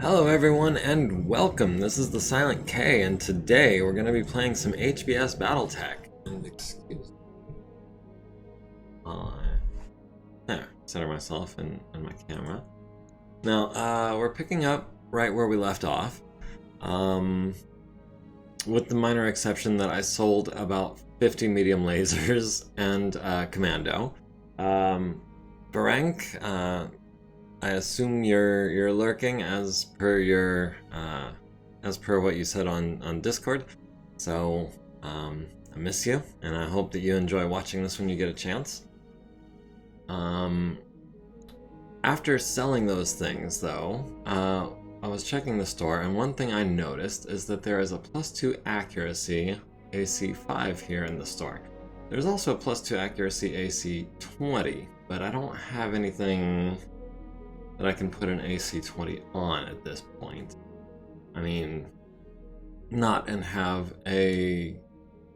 Hello everyone and welcome. This is the Silent K and today we're going to be playing some HBS BattleTech. And excuse me. There, center myself and my camera. Now, we're picking up right where we left off. With the minor exception that I sold about 50 medium lasers and commando. Barank, I assume you're lurking as per what you said on Discord. So I miss you, and I hope that you enjoy watching this when you get a chance. After selling those things, though, I was checking the store, and one thing I noticed is that there is a +2 accuracy AC5 here in the store. There's also a +2 accuracy AC20, but I don't have anything that I can put an AC20 on at this point. I mean, not and have a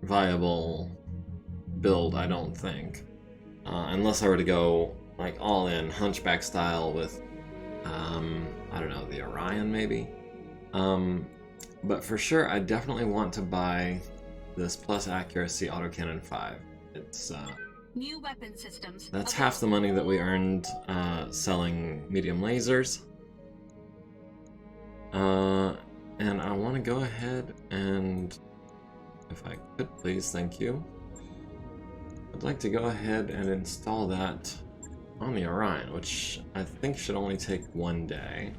viable build, I don't think. Unless I were to go like all in Hunchback style with, I don't know, the Orion maybe. But for sure, I definitely want to buy this plus accuracy autocannon 5. It's New weapon systems. that's half the money that we earned selling medium lasers. And I want to go ahead and, if I could please, thank you. I'd like to go ahead and install that on the Orion, which I think should only take 1 day.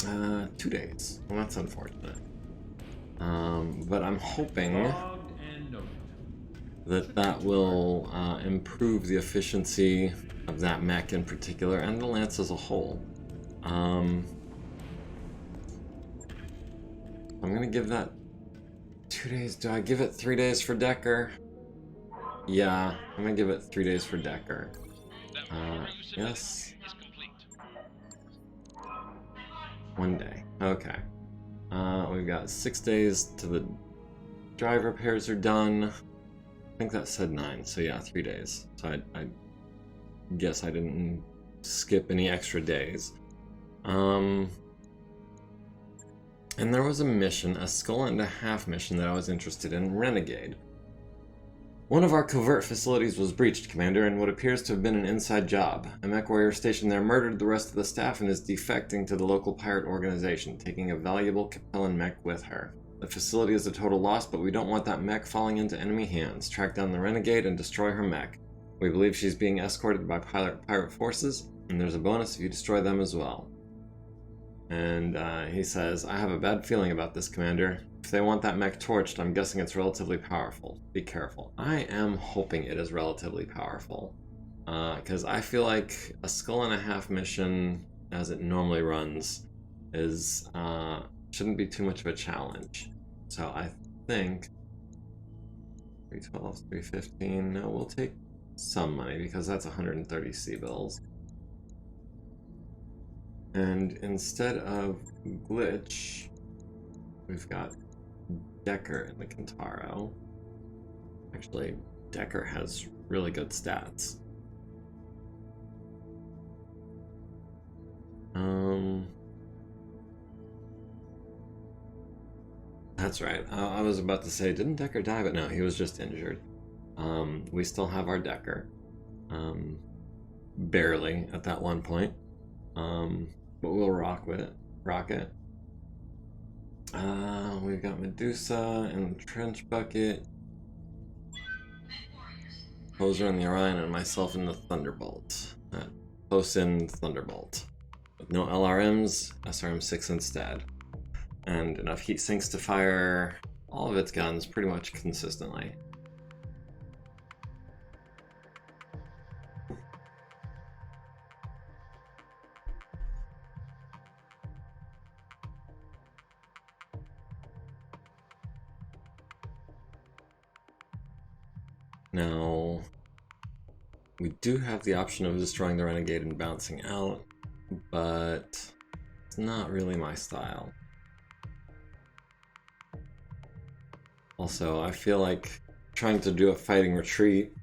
Uh, 2 days. Well, that's unfortunate. But I'm hoping that will improve the efficiency of that mech in particular, and the Lance as a whole. I'm gonna give that 2 days. Do I give it 3 days for Decker? Yeah, I'm gonna give it 3 days for Decker. Yes. 1 day. Okay. We've got 6 days to the drive repairs are done. I think that said 9, so yeah, 3 days. So I guess I didn't skip any extra days. And there was a mission, a skull and a half mission that I was interested in, Renegade. One of our covert facilities was breached, Commander, in what appears to have been an inside job. A mech warrior stationed there murdered the rest of the staff and is defecting to the local pirate organization, taking a valuable Capellan mech with her. The facility is a total loss, but we don't want that mech falling into enemy hands. Track down the Renegade and destroy her mech. We believe she's being escorted by pirate forces, and there's a bonus if you destroy them as well. And he says, I have a bad feeling about this, Commander. If they want that mech torched, I'm guessing it's relatively powerful. Be careful. I am hoping it is relatively powerful. Because I feel like a skull and a half mission, as it normally runs, is shouldn't be too much of a challenge. So I think 312, 315, no, we'll take some money because that's 130 C-bills. And instead of Glitch, we've got Decker in the Kentaro. Actually, Decker has really good stats. That's right. I was about to say, didn't Decker die? But no, he was just injured. We still have our Decker. Barely at that one point. But we'll rock it. We've got Medusa and the Trench Bucket, Poser in the Orion, and myself in the Thunderbolt. Close in Thunderbolt. With no LRMs, SRM6 instead. And enough heat sinks to fire all of its guns pretty much consistently. Now, we do have the option of destroying the Renegade and bouncing out, but it's not really my style. Also, I feel like trying to do a fighting retreat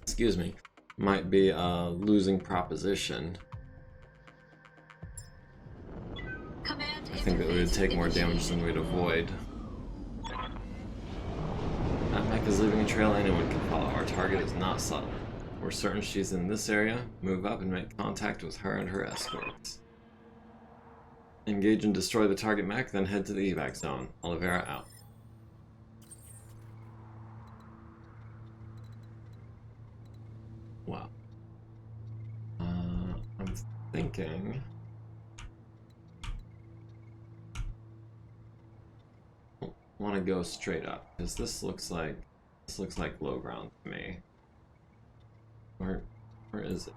excuse me, might be a losing proposition. Command I think that we would take more damage than we'd avoid. That mech is leaving a trail anyone can follow. Our target is not subtle. We're certain she's in this area. Move up and make contact with her and her escorts. Engage and destroy the target mech, then head to the evac zone. Oliveira out. Wow. I'm thinking... want to go straight up, because this looks like low ground to me. Where is it?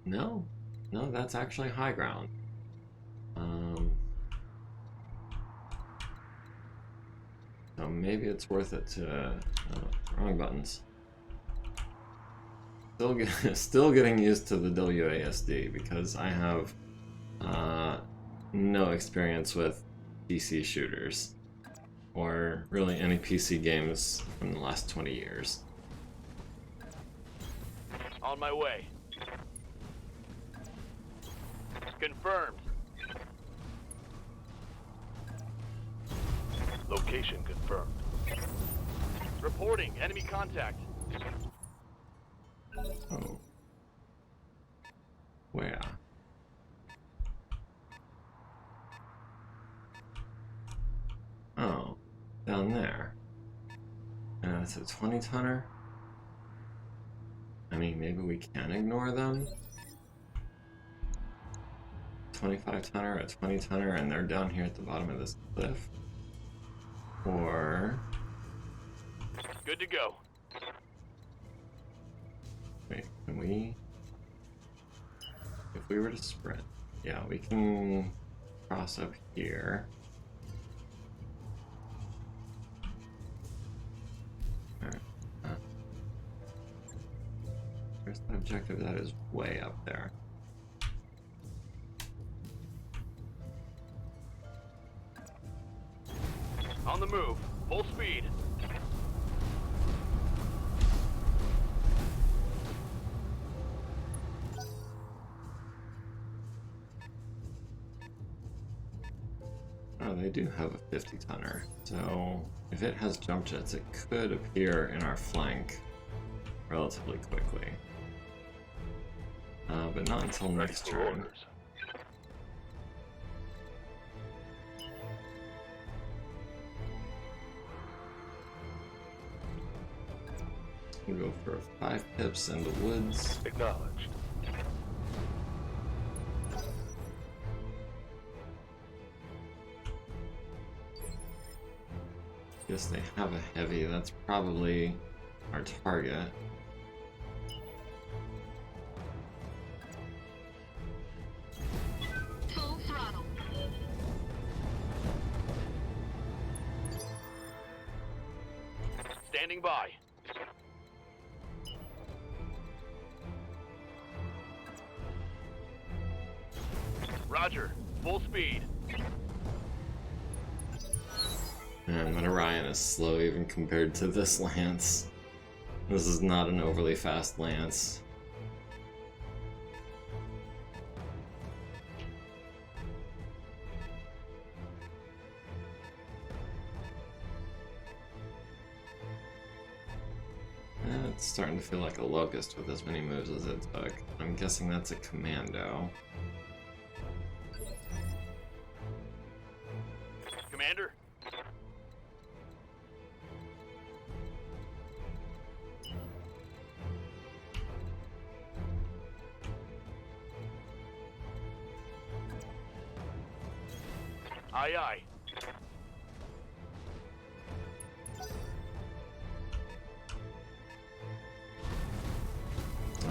No, that's actually high ground. So maybe it's worth it to wrong buttons. Still getting used to the WASD because I have no experience with PC shooters, or really any PC games from the last 20 years. On my way. Confirmed. Location confirmed. Reporting enemy contact. Oh. Where? Oh, down there. It's a 20-tonner. I mean, maybe we can ignore them. 25-tonner, a 20-tonner, and they're down here at the bottom of this cliff. Or... Good to go. Wait, can we... If we were to sprint... Yeah, we can cross up here. Alright. Where's the objective? That is way up there. On the move. Full speed. Oh, they do have a 50-tonner. So if it has jump jets, it could appear in our flank relatively quickly. But not until next turn. We'll go for 5 pips in the woods. Acknowledged. Guess they have a heavy. That's probably our target. Full throttle. Standing by. Roger. Full speed. Man, that Orion is slow even compared to this lance. This is not an overly fast lance. It's starting to feel like a locust with as many moves as it took. I'm guessing that's a commando. Commander. Aye, aye.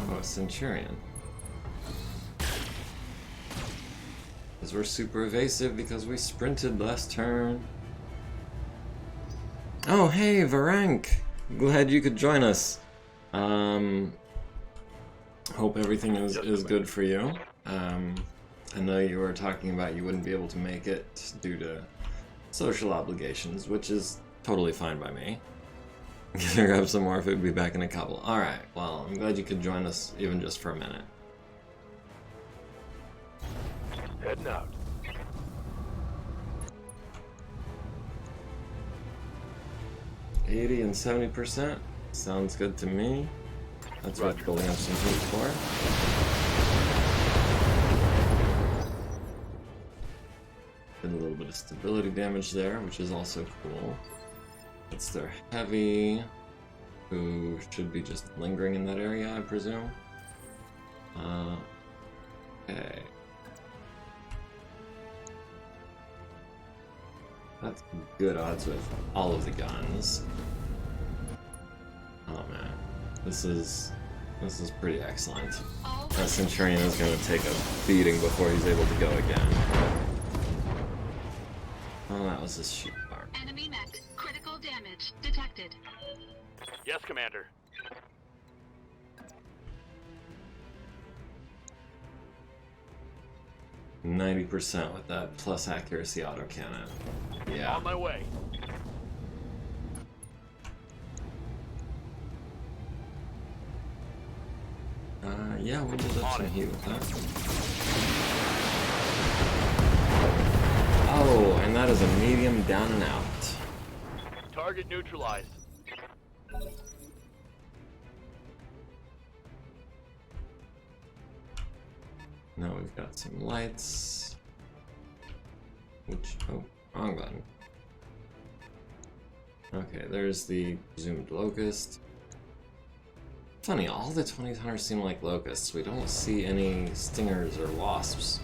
Oh, a Centurion. Because we're super evasive because we sprinted last turn. Oh, hey, Varank! Glad you could join us. Hope everything is good for you. I know you were talking about you wouldn't be able to make it due to social obligations, which is totally fine by me. Gonna grab some more food, be back in a couple. Alright, well, I'm glad you could join us even just for a minute. Heading out. 80 and 70%. Sounds good to me. That's what Roger. building up some heat for. Did a little bit of stability damage there, which is also cool. That's their heavy, who should be just lingering in that area, I presume. Okay. That's good odds with all of the guns. Oh man, this is pretty excellent. All That Centurion is going to take a beating before he's able to go again. Oh, that was his shoot arm. enemy mech. Critical damage detected. Yes, Commander. 90% with that plus accuracy autocannon. Yeah. On my way. Yeah, we'll build up some heat with that. Oh, and that is a medium down and out. Target neutralized. Now we've got some lights. Which, oh, wrong button. Okay, there's the presumed locust. Funny, all the 20-tonners seem like locusts. We don't see any stingers or wasps.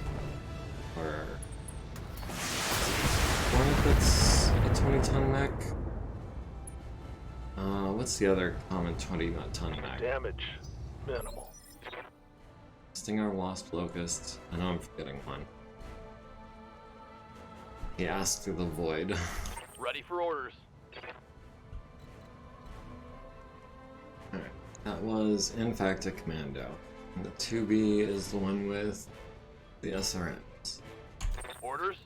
Or... Hornet that's a 20-ton mech? What's the other common 20-ton mech? Damage minimal. Stinger, wasp, locust. I know I'm forgetting one. He asked through the void. Ready for orders. Alright, that was in fact a commando. And the 2B is the one with the SRMs. Orders?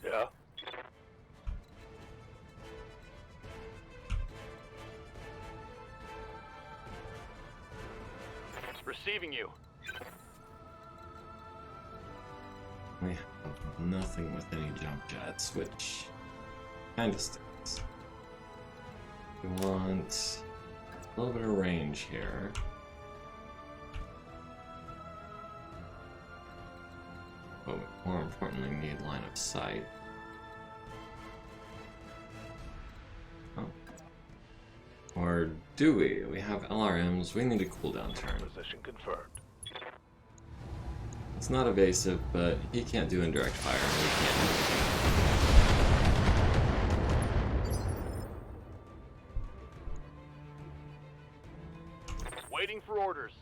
Yeah. Receiving you. We have nothing with any jump jets, which kinda stinks. We want a little bit of range here. But more importantly, we need line of sight. Oh. Or do we? We have LRMs, we need a cooldown turn. Position confirmed. It's not evasive, but he can't do indirect fire, and we can. Waiting for orders.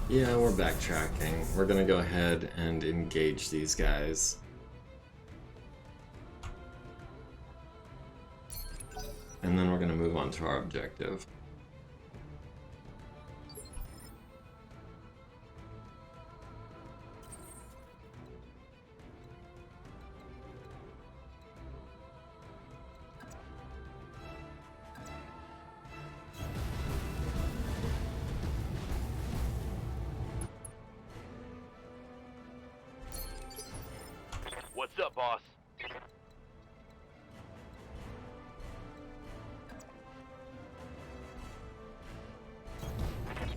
Yeah, we're backtracking. We're gonna go ahead and engage these guys. And then we're gonna move on to our objective. What's up, boss?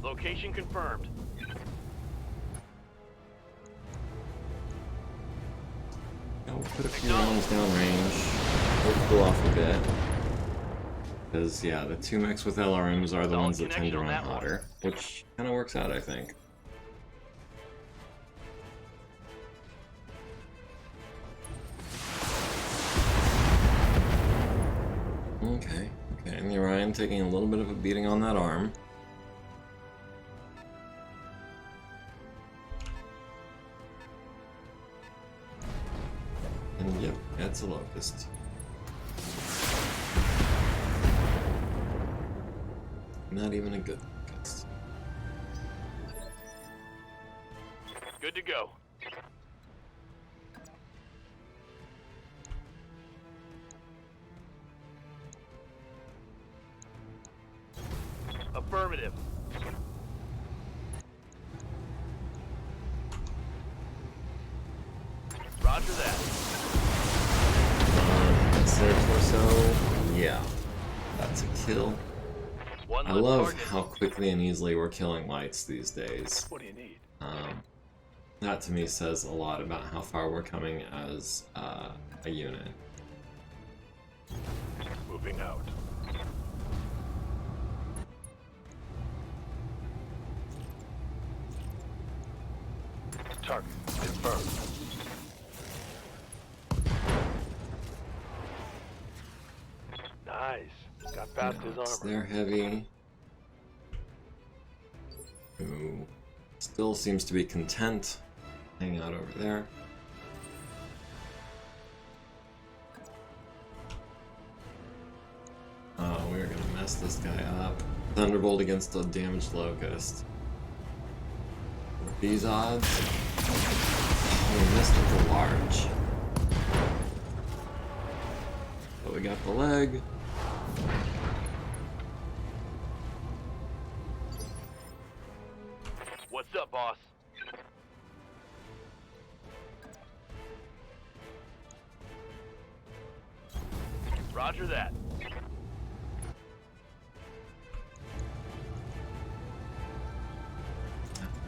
Location confirmed. We'll put a few rounds downrange. We'll cool off a bit. Because, yeah, the two mechs with LRMs are the ones that tend to run hotter. Which kind of works out, I think. Okay, and the Orion taking a little bit of a beating on that arm. And yep, that's a locust. Not even a good locust. Good to go. Affirmative. Roger that. That's their torso. Yeah, that's a kill. One I less love target. how quickly and easily we're killing lights these days. What do you need? That to me says a lot about how far we're coming as a unit. Moving out. Target confirmed. Nice. Got past his Yes, armor. they're heavy. Who still seems to be content. Hang out over there. Oh, we're gonna mess this guy up. Thunderbolt against a damaged locust. With these odds. Oh, we missed with the large. But we got the leg. What's up, boss? Roger that.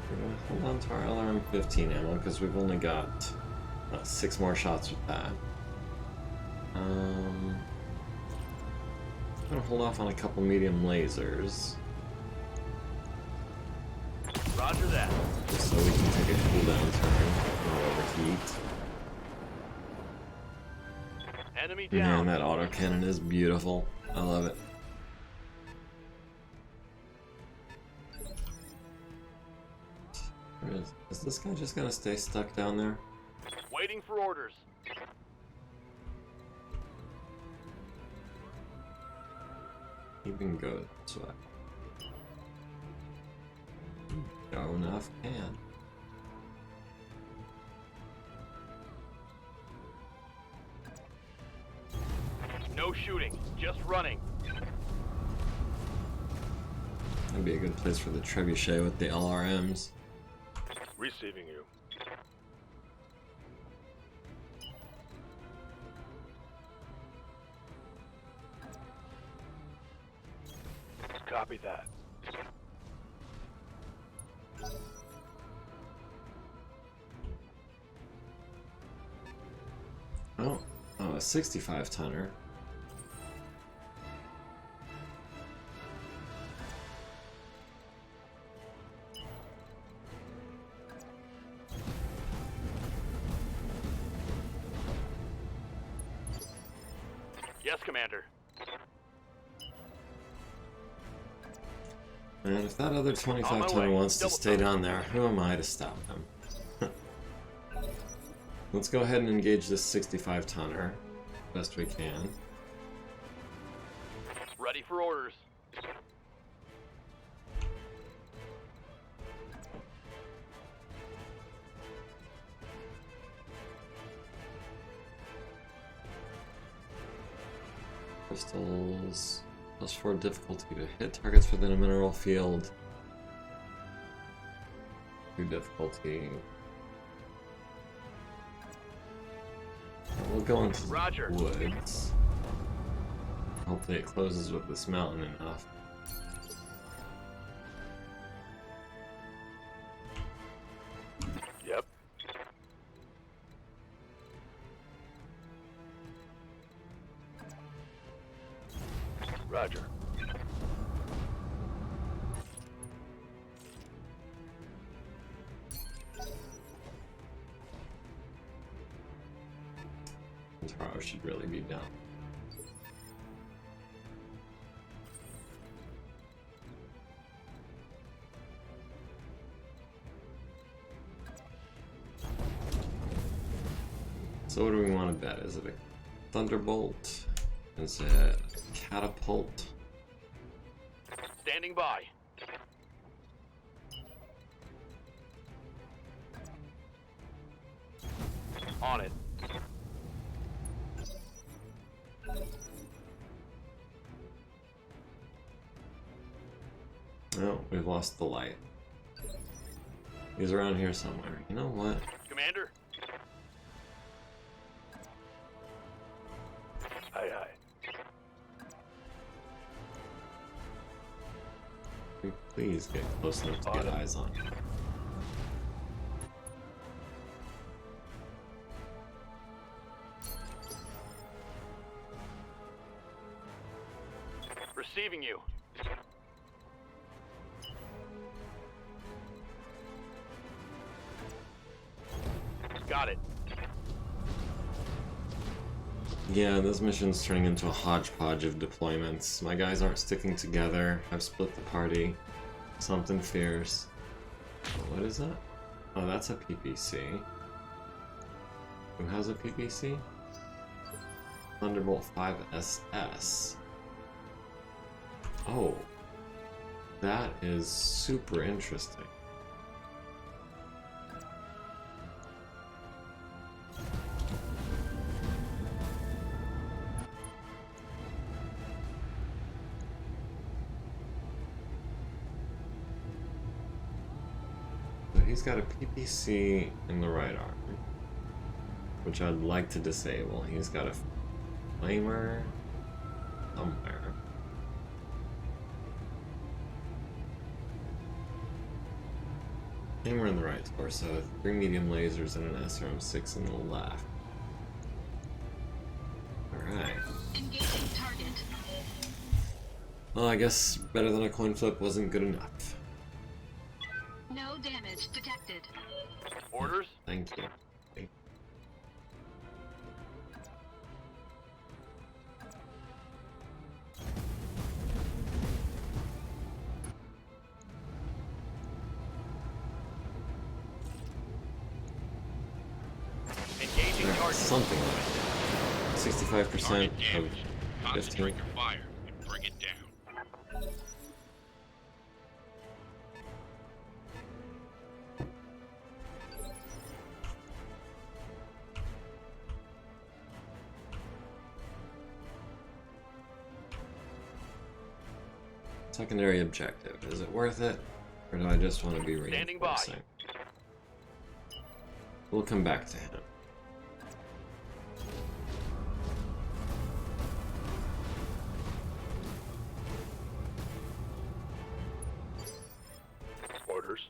We're gonna hold on to our LRM-15 ammo because we've only got 6 more shots with that. I'm gonna hold off on a couple medium lasers Roger that. just so we can take a cooldown turn and overheat. Enemy Man, down. that autocannon is beautiful. I love it. Is this guy just gonna stay stuck down there? Waiting for orders. He can go this way. Go enough can. No shooting, just running. That'd be a good place for the trebuchet with the LRMs. Receiving you. Copy that. Oh, a 65 tonner. Yes, Commander. And if that other 25 tonner way. wants to Double stay time. down there, who am I to stop him? Let's go ahead and engage this 65 tonner best we can. Ready for orders. Crystals. +4 difficulty to hit targets within a mineral field. 2 difficulty. We'll go into the Roger. woods. Hopefully it closes with this mountain enough. Yep. Roger. Taro should really be down. So what do we want to bet? Is it a thunderbolt? Is it a catapult? Standing Standing by. On it. Oh, we've lost the light. He's around here somewhere. You know what? Commander? Aye, aye. Can we please get close enough to get eyes on him? Receiving you. Got it. Yeah, this mission's turning into a hodgepodge of deployments. My guys aren't sticking together. I've split the party. Something fierce. What is that? Oh, that's a PPC. Who has a PPC? Thunderbolt 5SS. Oh. That is super interesting. He's got a PPC in the right arm, which I'd like to disable. He's got a flamer somewhere. Flamer in the right torso, 3 medium lasers and an SRM-6 in the left. Alright. Engaging target. Well, I guess better than a coin flip wasn't good enough. No damage detected. Orders? Thank you. Thank Engaging Alright, target. something like that. 65% of 15. Concentrate your fire and bring it down. Secondary objective. Is it worth it? Or do I just want to be Standing by. reinforcing? We'll come back to him. Orders.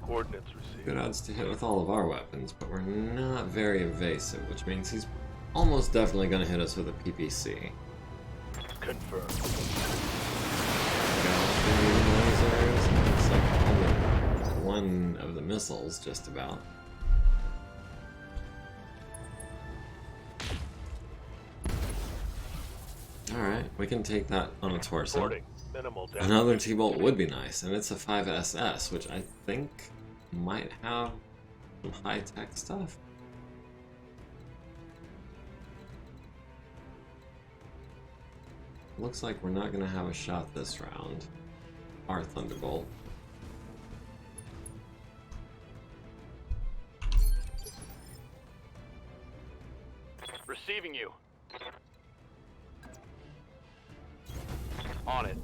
Coordinates received. Good odds to hit with all of our weapons, but we're not very evasive, which means he's almost definitely going to hit us with a PPC. Confirmed. Looks like only one of the missiles, just about. Alright, we can take that on a torso. Reporting. Minimal damage. Another T-bolt would be nice, and it's a 5SS, which I think might have some high-tech stuff. Looks like we're not going to have a shot this round. Our Thunderbolt. Receiving you. On it.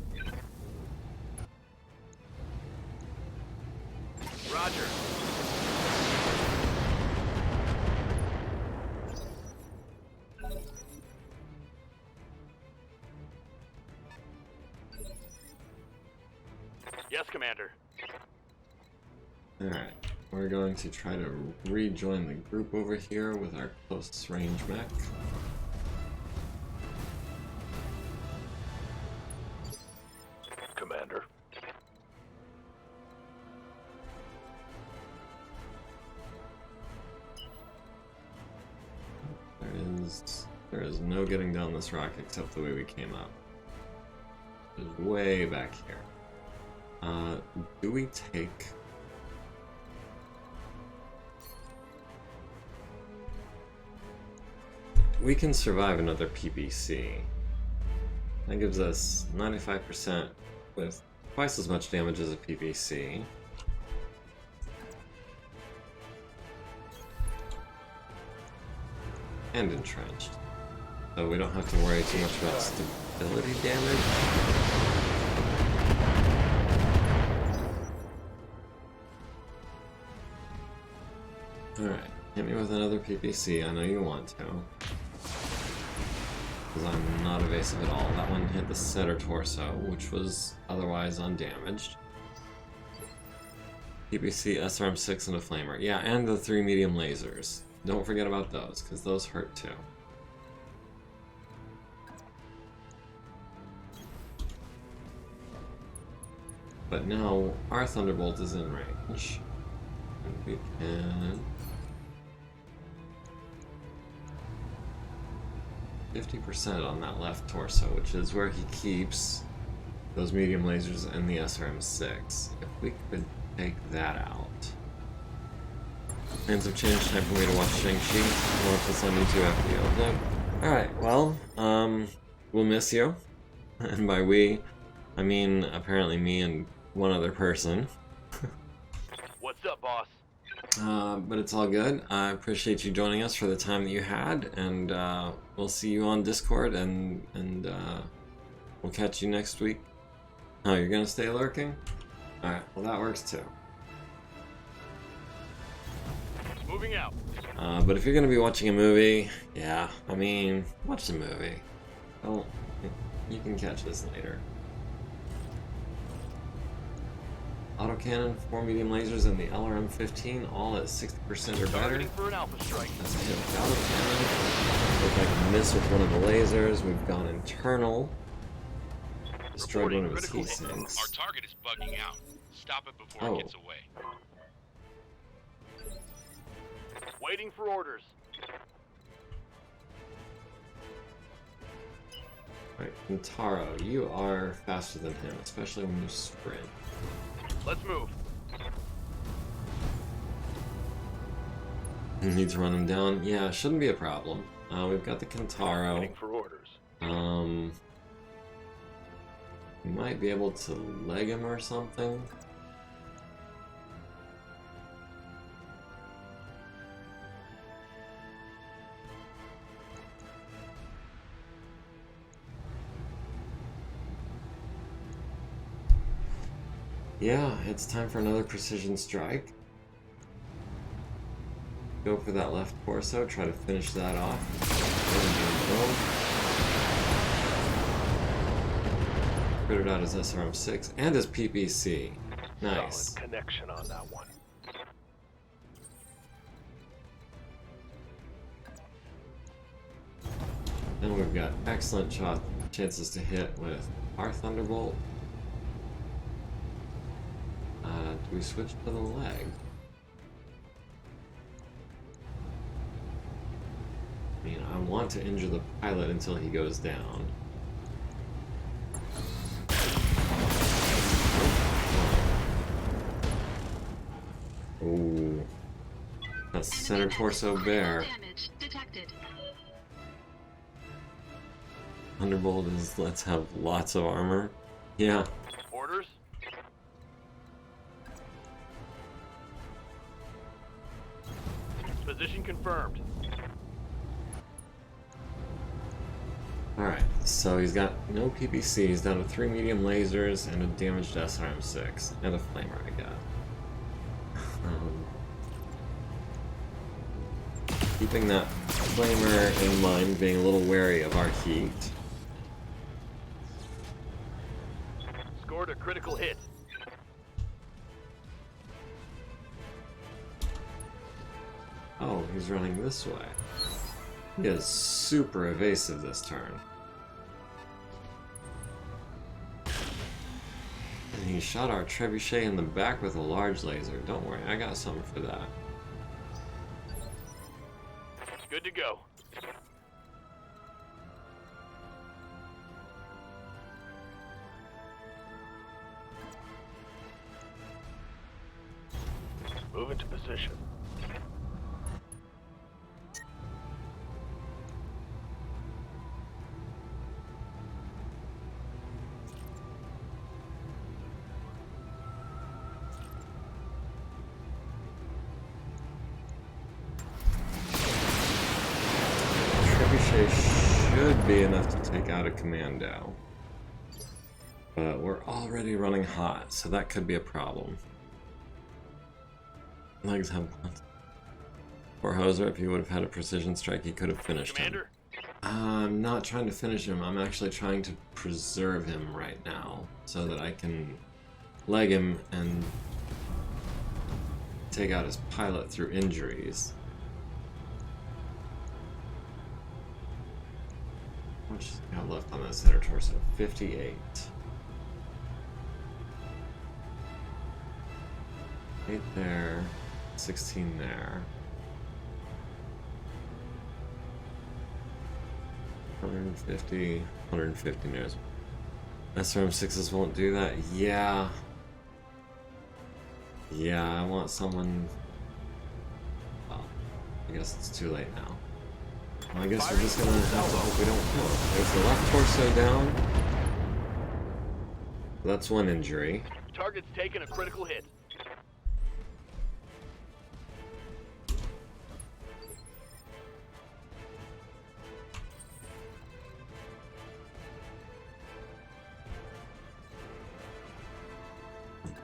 Roger. Yes, Commander. Alright, we're going to try to rejoin the group over here with our close range mech. Commander. There is no getting down this rock except the way we came up. It's way back here. Do we take... we can survive another PPC. That gives us 95% with twice as much damage as a PPC. And entrenched. So we don't have to worry too much about stability damage. Alright, hit me with another PPC, I know you want to. Because I'm not evasive at all. That one hit the center torso, which was otherwise undamaged. PPC, SRM-6, and a flamer. Yeah, and the 3 medium lasers. Don't forget about those, because those hurt too. But now our Thunderbolt is in range. And we can 50% on that left torso, which is where he keeps those medium lasers and the SRM-6. If we could take that out. Plans have changed, time for me to watch Shang-Chi. I'll watch this on YouTube after the upload. Alright, well, we'll miss you. And by we, I mean apparently me and one other person. What's up, boss? But it's all good. I appreciate you joining us for the time that you had, and we'll see you on Discord, and we'll catch you next week. Oh, you're gonna stay lurking? Alright, well that works too. Moving out. But if you're gonna be watching a movie, yeah, I mean, watch the movie. Well, you can catch this later. Autocannon, 4 medium lasers, and the LRM-15, all at 60% or better. Targeting for an alpha strike. Let's hit with autocannon. Look like a miss with one of the lasers. We've gone internal. Destroyed one of his heat sinks. Our target is bugging out. Stop it before it gets away. Waiting for orders. Alright, Kentaro, you are faster than him, especially when you sprint. Let's move. You need to run him down? Yeah, shouldn't be a problem. We've got the Kentaro. Waiting for orders. We might be able to leg him or something. Yeah, it's time for another precision strike. Go for that left torso, try to finish that off. Crittered out his SRM-6 and his PPC. Nice. Solid connection on that one. Then we've got excellent chances to hit with our Thunderbolt. Do we switch to the leg? I mean, I want to injure the pilot until he goes down. Ooh. That's center torso bear. Damage detected. Thunderbolt is let's have lots of armor. Yeah. Orders. Position confirmed. Alright, so he's got no PPC, he's down to 3 medium lasers and a damaged SRM-6. And a flamer, I got. Keeping that flamer in mind, being a little wary of our heat. Scored a critical hit. Oh, he's running this way. He is super evasive this turn. And he shot our trebuchet in the back with a large laser. Don't worry, I got something for that. Good to go. Move into position. ricochet should be enough to take out a commando. But we're already running hot, so that could be a problem. Legs have blunt. Poor Hoser, if he would have had a precision strike, he could have finished him. Commander, I'm not trying to finish him, I'm actually trying to preserve him right now, so that I can leg him and take out his pilot through injuries. How much do I have left on that center torso? 58. 8 there, 16 there. 150, 150 nears. SRM6s won't do that? Yeah. Yeah, I want someone... Well, I guess it's too late now. Well, I guess we're just gonna have to hope we don't kill him. There's the left torso down. That's one injury. target's taken a critical hit.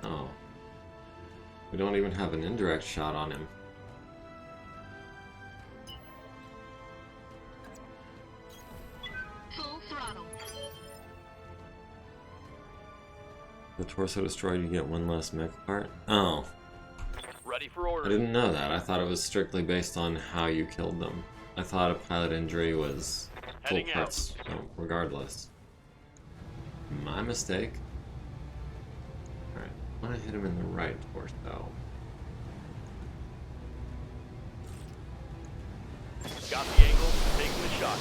Oh. We don't even have an indirect shot on him. Full throttle. The torso destroyed, you get one less mech part? Oh. Ready for I orders. didn't know that. I thought it was strictly based on how you killed them. I thought a pilot injury was full Heading out. parts, so regardless. My mistake. Alright, I want to hit him in the right torso. Got the angle, taking the shot.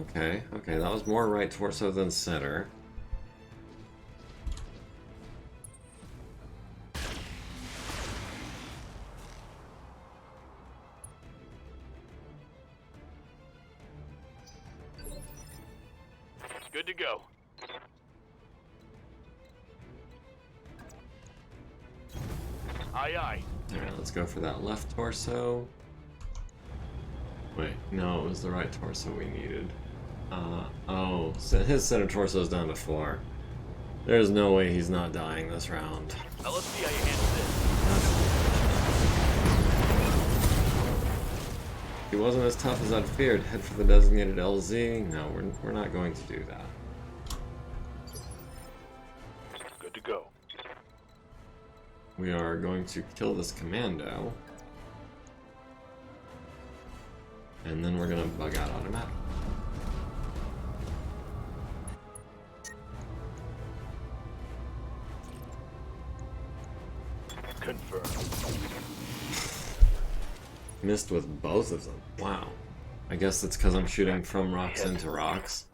Okay, okay, that was more right torso than center. Good to go. Aye aye. Alright, let's go for that left torso. Wait, no, it was the right torso we needed. Oh, so his center torso's down to 4. There's no way he's not dying this round. Now let's see how you handle this. He wasn't as tough as I'd feared. Head for the designated LZ. No, we're not going to do that. Good to go. We are going to kill this commando. And then we're going to bug out automatic. Confirmed. Missed with both of them. Wow. I guess it's because I'm shooting from rocks into rocks.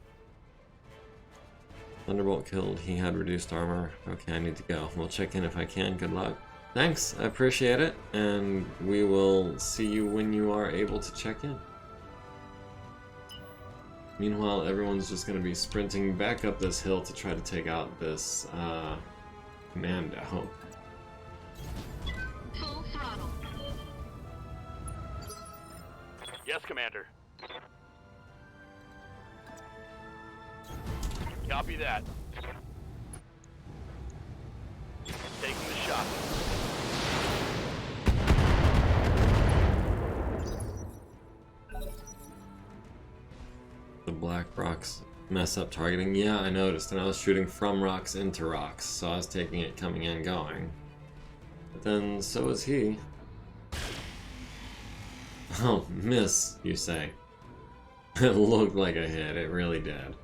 Thunderbolt killed. He had reduced armor. Okay, I need to go. We'll check in if I can. Good luck. Thanks. I appreciate it. And we will see you when you are able to check in. Meanwhile, everyone's just going to be sprinting back up this hill to try to take out this commando. Full throttle. Yes, Commander. Copy that. Taking the shot. The black rocks mess up targeting. Yeah, I noticed, and I was shooting from rocks into rocks, so I was taking it coming and going. But then, so was he. Oh, miss, you say. It looked like a hit, it really did.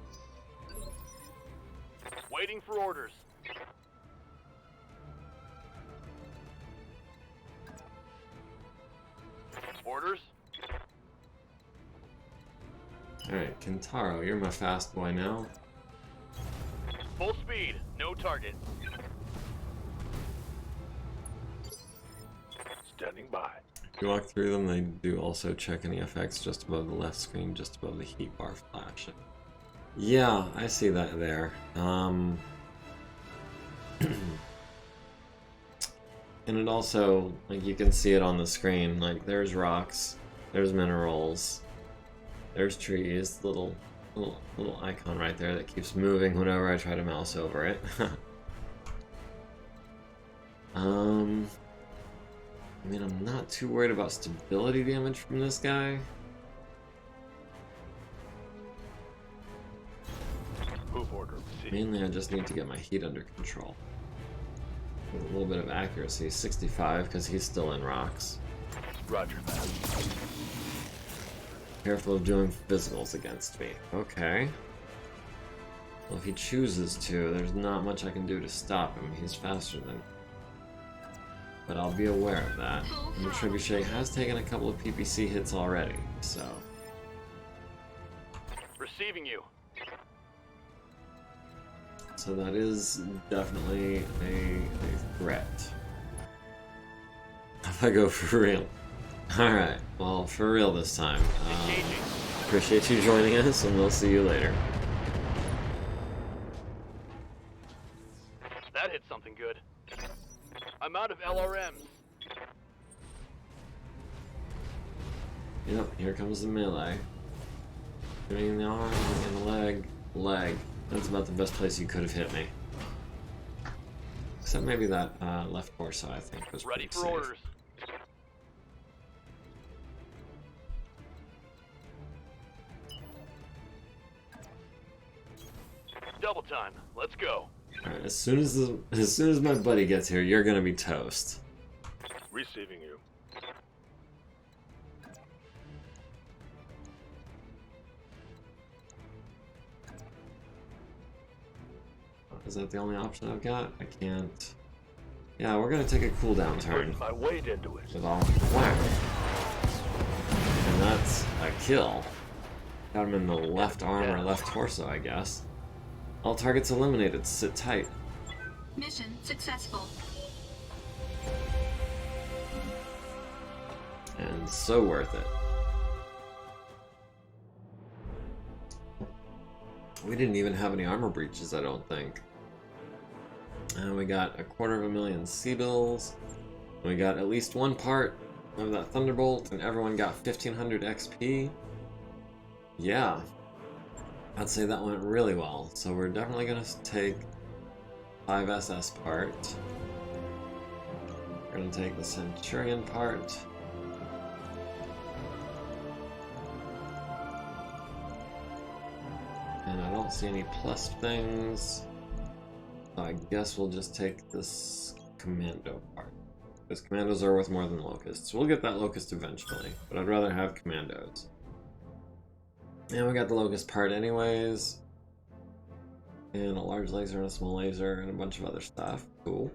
Waiting for orders. Orders? Alright, Kentaro, you're my fast boy now. Full speed, no target. Standing by. If you walk through them, they do also check any effects just above the left screen, just above the heat bar flashing. Yeah, I see that there. And it also, like, you can see it on the screen, like, there's rocks, There's minerals. There's trees. Little icon right there that keeps moving whenever I try to mouse over it. I mean, I'm not too worried about stability damage from this guy. Move order received. Mainly, I just need to get my heat under control. With a little bit of accuracy, 65, because he's still in rocks. Roger that. Careful of doing physicals against me. Okay. Well, if he chooses to, there's not much I can do to stop him. He's faster than me. But I'll be aware of that. And the trebuchet has taken a couple of PPC hits already, so... Receiving you. So that is definitely a threat. If I go for real. Alright, well, for real this time. Engaging. Appreciate you joining us, and we'll see you later. That hit something good. I'm out of LRMs. Yep, here comes the melee. Doing the arm and the leg. Leg. That's about the best place you could have hit me. Except maybe that left torso, I think, was Ready pretty for safe. orders. Double time. Let's go. Alright, as soon as my buddy gets here, you're gonna be toast. Receiving you. Is that the only option I've got? I can't. Yeah, we're gonna take a cooldown turn. Putting my weight into it. With all whack. And that's a kill. Got him in the left arm or left torso, I guess. All targets eliminated. Sit tight. Mission successful. And so worth it. We didn't even have any armor breaches, I don't think. And we got 250,000 C-bills. We got at least one part of that Thunderbolt, and everyone got 1500 XP. Yeah. I'd say that went really well. So we're definitely going to take 5 SS part. We're going to take the Centurion part. And I don't see any plus things. So I guess we'll just take this commando part. Because commandos are worth more than locusts. We'll get that locust eventually, but I'd rather have commandos. And we got the locust part anyways. And a large laser and a small laser and a bunch of other stuff. Cool.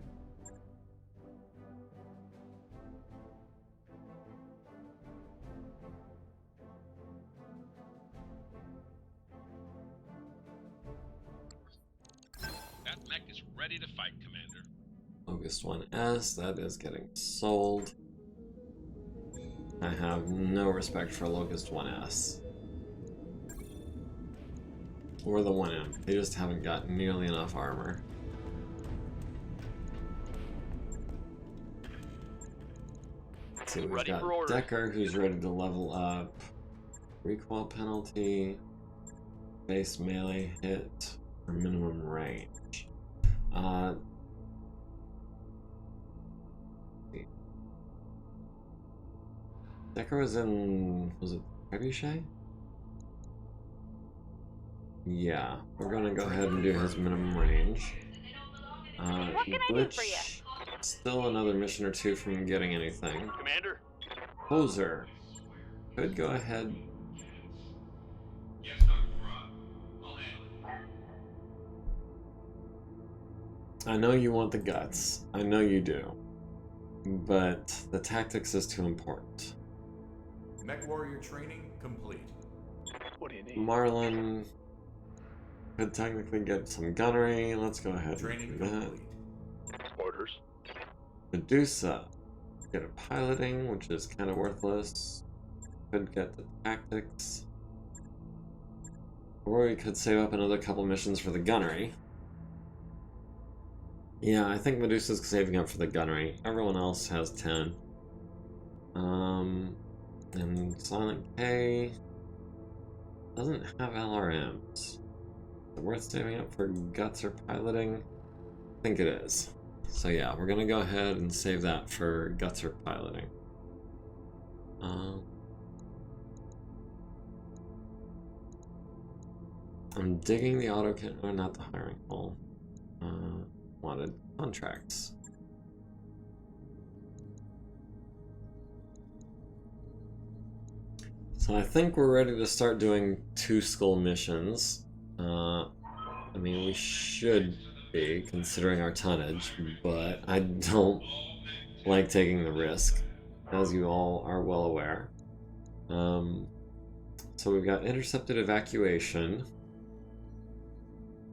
That mech is ready to fight, Commander. Locust 1S, that is getting sold. I have no respect for Locust 1S. Or the 1M. They just haven't got nearly enough armor. Let's see, we've Ready got for orders. Decker, who's ready to level up. Recoil penalty. Base melee hit. Or minimum range. Decker was it Trebuchet? Yeah, we're gonna go ahead and do his minimum range. What can I do for you? Glitch, still another mission or two from getting anything. Commander. Poser, could go ahead. Yes, Dr. Farad. I'll handle it. I know you want the guts, I know you do, but the tactics is too important. Mech warrior training complete. What do you need? Marlin could technically get some gunnery. Let's go ahead Training and do that. complete. Orders. Medusa, get a piloting, which is kind of worthless. Could get the tactics. Or we could save up another couple missions for the gunnery. Yeah, I think Medusa's saving up for the gunnery. Everyone else has 10. And Silent K doesn't have LRMs. Is it worth saving up for guts or piloting? I think it is. So yeah, we're gonna go ahead and save that for guts or piloting. I'm digging the auto or not the hiring hole. Wanted contracts. So I think we're ready to start doing 2 skull missions. I mean, we should be, considering our tonnage, but I don't like taking the risk, as you all are well aware. So we've got Intercepted Evacuation,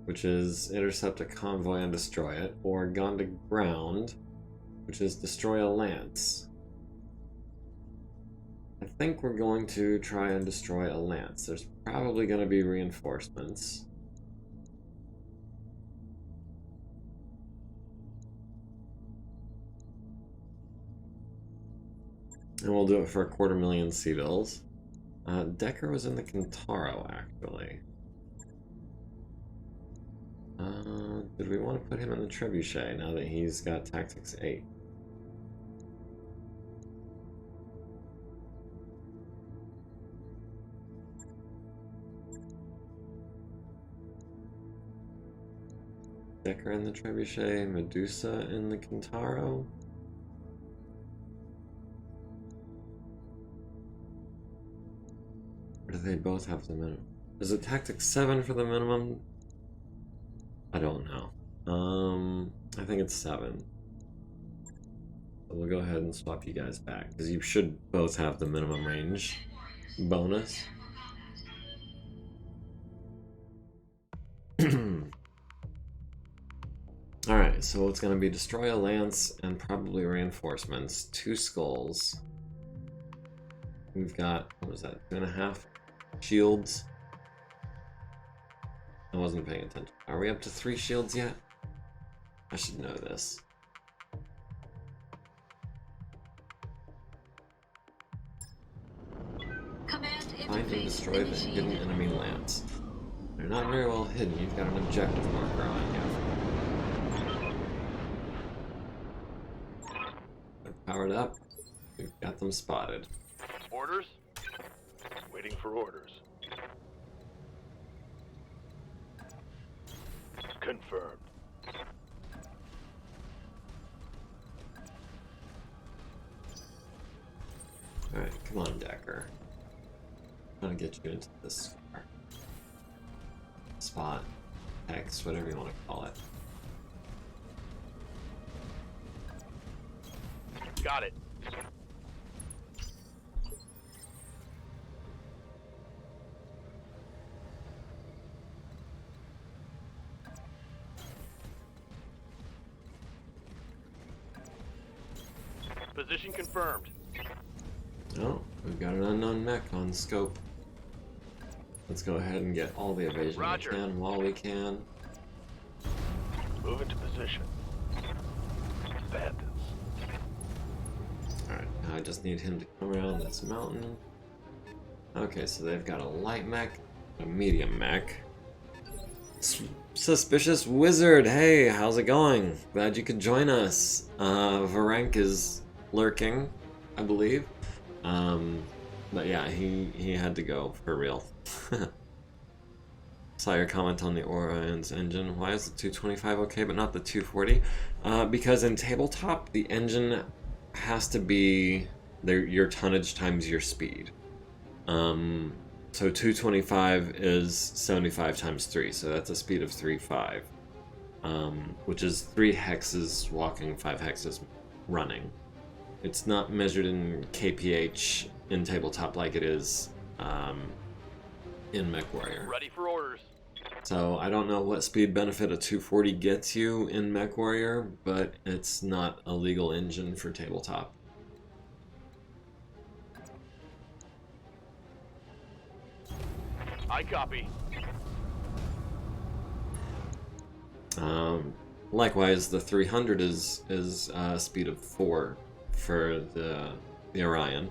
which is intercept a convoy and destroy it, or Gone to Ground, which is destroy a lance. I think we're going to try and destroy a lance. There's probably going to be reinforcements. And we'll do it for 250,000 civils. Decker was in the Kintaro, actually. Did we want to put him in the Trebuchet now that he's got Tactics 8? Decker in the Trebuchet, Medusa in the Kintaro. Or do they both have the minimum? Is it Tactics 7 for the minimum? I don't know. I think it's 7. So we'll go ahead and swap you guys back, because you should both have the minimum range bonus. Alright, so it's going to be destroy a lance and probably reinforcements. 2 skulls. We've got, what was that, 2.5 shields? I wasn't paying attention. Are we up to 3 shields yet? I should know this. Command Find and interface destroy the hidden initiated. enemy lance. They're not very well hidden. You've got an objective marker on you. They're powered up. We've got them spotted. Orders? Waiting for orders. Confirmed. Alright, come on, Decker. I'm trying to get you into this spot, X, whatever you want to call it. Got it. Position confirmed. Oh, we've got an unknown mech on scope. Let's go ahead and get all the evasion Roger. we can while we can. Move into position. Bandits. Alright, now I just need him to come around this mountain. Okay, so they've got a light mech, a medium mech. Suspicious Wizard, hey, how's it going? Glad you could join us. Varenk is lurking, I believe. But yeah, he had to go for real. Saw your comment on the Orion's engine. Why is the 225 okay but not the 240? Because in tabletop, the engine has to be your tonnage times your speed. So 225 is 75 times 3, so that's a speed of 3.5, which is 3 hexes walking, 5 hexes running. It's not measured in kph in tabletop like it is in MechWarrior. Ready for orders. So I don't know what speed benefit a 240 gets you in MechWarrior, but it's not a legal engine for tabletop. I copy. Likewise, the 300 is speed of 4 for the Orion.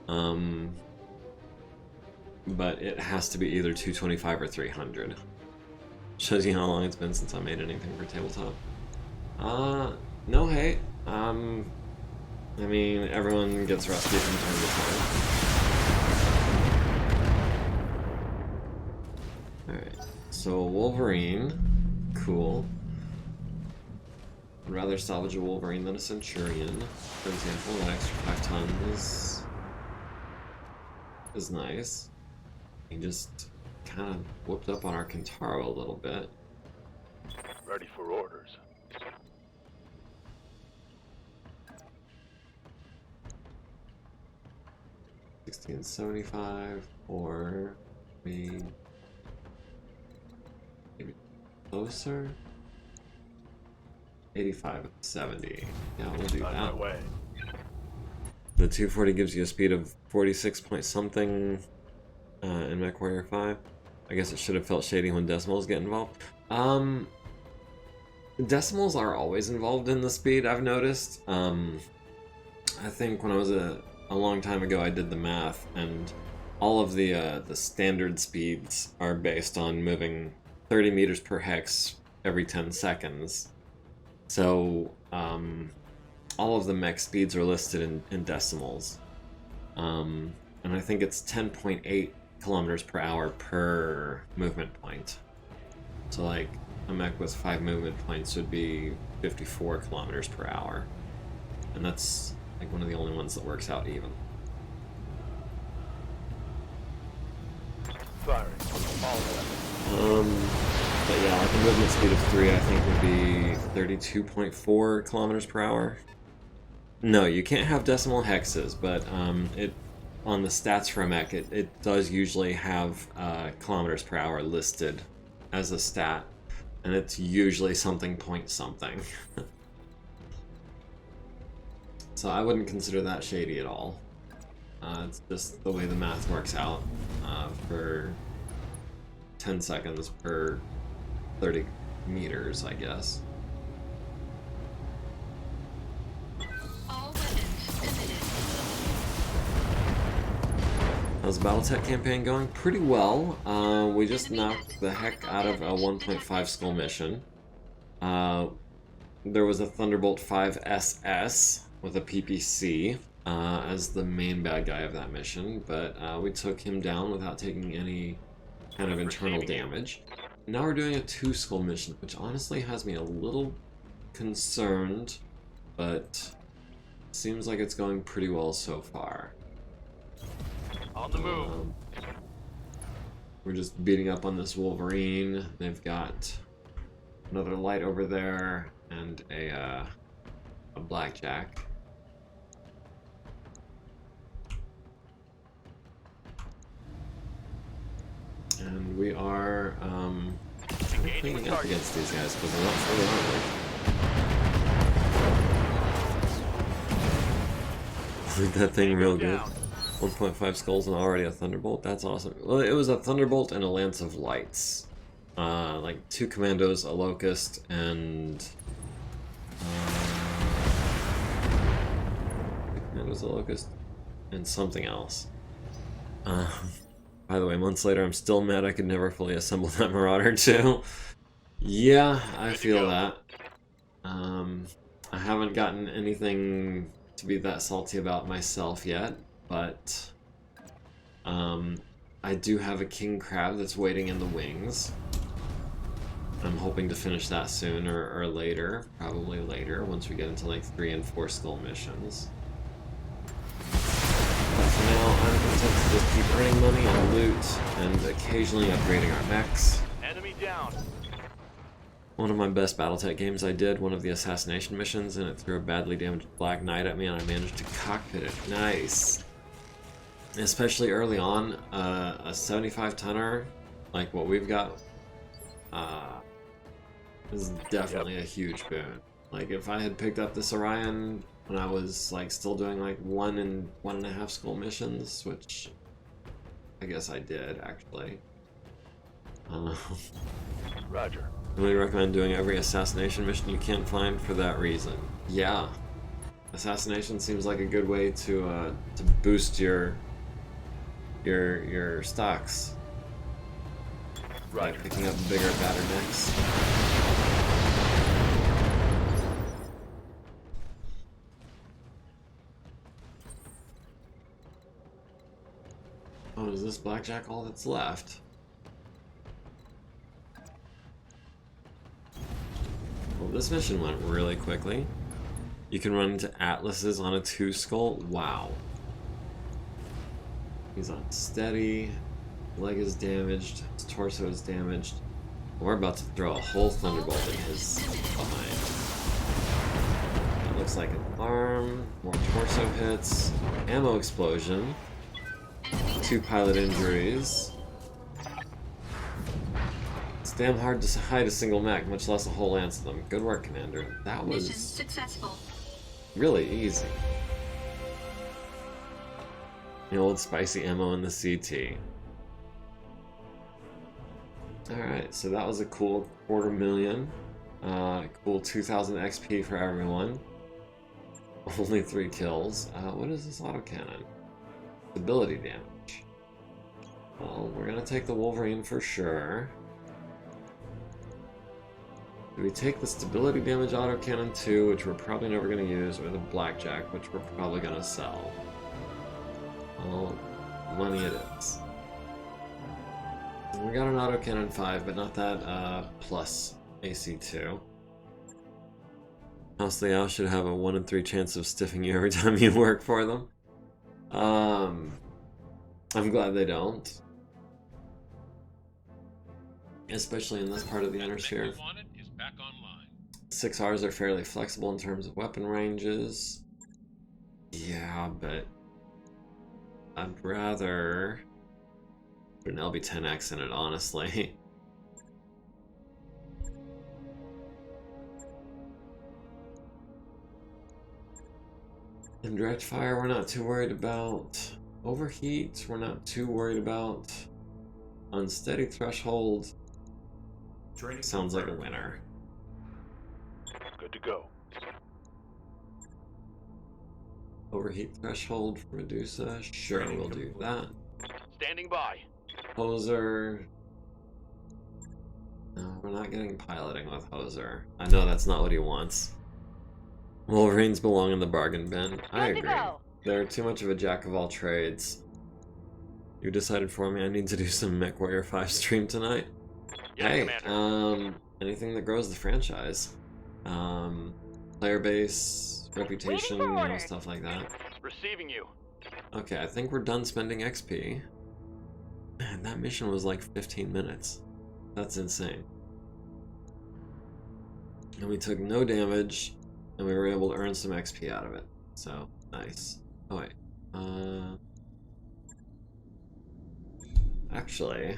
But it has to be either 225 or 300. Shows you how long it's been since I made anything for tabletop. No hate. I mean, everyone gets rusty from time to time. Alright, so Wolverine. Cool. I'd rather salvage a Wolverine than a Centurion, for example. That extra 5 tons is nice. He just kind of whooped up on our Kintaro a little bit. Ready for orders. $16.75 or maybe closer. 85.70. Yeah, we'll do On my that. way. The 240 gives you a speed of 46 point something in MechWarrior 5. I guess it should have felt shady when decimals get involved. Decimals are always involved in the speed, I've noticed. I think when I was a long time ago, I did the math, and all of the standard speeds are based on moving 30 meters per hex every 10 seconds. So all of the mech speeds are listed in decimals. And I think it's 10.8 kilometers per hour per movement point. So like a mech with 5 movement points would be 54 kilometers per hour. And that's like one of the only ones that works out even. Firing. All of But yeah, like a movement speed of 3 I think would be 32.4 kilometers per hour. No, you can't have decimal hexes, but it on the stats for a mech, it does usually have kilometers per hour listed as a stat, and it's usually something point something. So I wouldn't consider that shady at all. It's just the way the math works out for 10 seconds per 30 meters, I guess. All weapons emitted. How's the BattleTech campaign going? Pretty well. We just knocked the heck out of a 1.5 skull mission. There was a Thunderbolt 5 SS with a PPC as the main bad guy of that mission, but we took him down without taking any kind of internal damage. Now we're doing a 2 skull mission, which honestly has me a little concerned, but seems like it's going pretty well so far. On the move. We're just beating up on this Wolverine. They've got another light over there and a blackjack. And we are cleaning up against these guys because they're not fully armored. That thing real good. 1.5 skulls and already a Thunderbolt. That's awesome. Well, it was a Thunderbolt and a Lance of Lights. Like 2 Commandos, a Locust, and... 2 Commandos, a Locust, and something else. By the way, months later, I'm still mad I could never fully assemble that Marauder too. Yeah, I feel that. I haven't gotten anything to be that salty about myself yet, but I do have a King Crab that's waiting in the wings. I'm hoping to finish that sooner or later, probably later, once we get into like 3 and 4 skull missions. But for now, I'm content to just keep earning money and loot, and occasionally upgrading our mechs. Enemy down. One of my best BattleTech games I did, one of the assassination missions, and it threw a badly damaged Black Knight at me, and I managed to cockpit it. Nice! Especially early on, a 75-tonner, like what we've got, is definitely a huge boon. Like, if I had picked up this Orion when I was, like, still doing, like, 1 and 1.5 skull missions, which I guess I did, actually. Roger. I really recommend doing every assassination mission you can find for that reason. Yeah, Assassination seems like a good way to boost your stocks by picking up bigger batternecks. Oh, is this blackjack all that's left? Well, this mission went really quickly. You can run into Atlases on a 2-skull. Wow. He's unsteady. Leg is damaged. His torso is damaged. We're about to throw a whole thunderbolt in his behind. That looks like an arm. More torso hits. Ammo explosion. 2 pilot injuries. It's damn hard to hide a single mech, much less a whole lance of them. Good work, Commander. That was Mission successful. really easy. The old spicy ammo in the CT. Alright, so that was a cool 250,000. Cool 2,000 XP for everyone. Only 3 kills. What is this autocannon? Stability damage. Well, we're gonna take the Wolverine for sure. Do we take the stability damage autocannon too, which we're probably never gonna use, or the blackjack, which we're probably gonna sell? Well, money it is. We got an autocannon 5, but not that plus AC2. House Liao should have a 1 in 3 chance of stiffing you every time you work for them. I'm glad they don't. Especially in this part of the inner sphere. 6Rs are fairly flexible in terms of weapon ranges. Yeah, but I'd rather put an LB-10X in it, honestly. And direct fire, we're not too worried about. Overheat, we're not too worried about. Unsteady threshold sounds like a winner. Good to go. Overheat threshold for Medusa, sure, we'll do that. Standing by. Hoser. No, we're not getting piloting with Hoser. I know that's not what he wants. Wolverines belong in the bargain bin. I agree. They're too much of a jack of all trades. You decided for me I need to do some MechWarrior 5 stream tonight. Yes, Hey, Commander. anything that grows the franchise. Player base, reputation, you know, stuff like that. Receiving you. Okay, I think we're done spending XP. Man, that mission was like 15 minutes. That's insane. And we took no damage, and we were able to earn some XP out of it. So, nice. Oh wait. Actually,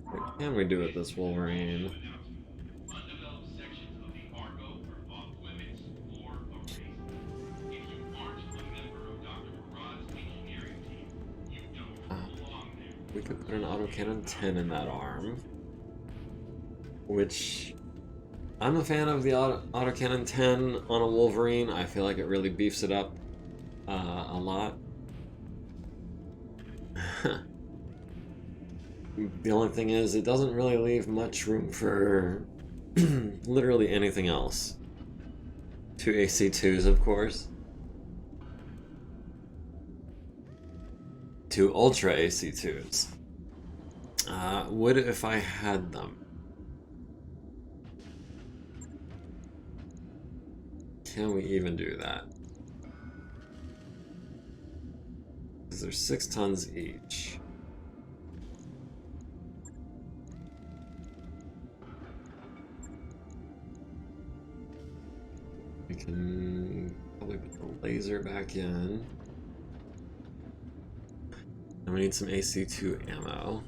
what can we do with this Wolverine? We could put an autocannon 10 in that arm, which I'm a fan of the autocannon 10 on a Wolverine. I feel like it really beefs it up a lot. The only thing is, it doesn't really leave much room for literally anything else. 2 AC2s, of course. 2 Ultra AC2s. Would if I had them. Can we even do that? Because they're 6 tons each. We can probably put the laser back in. And we need some AC2 ammo.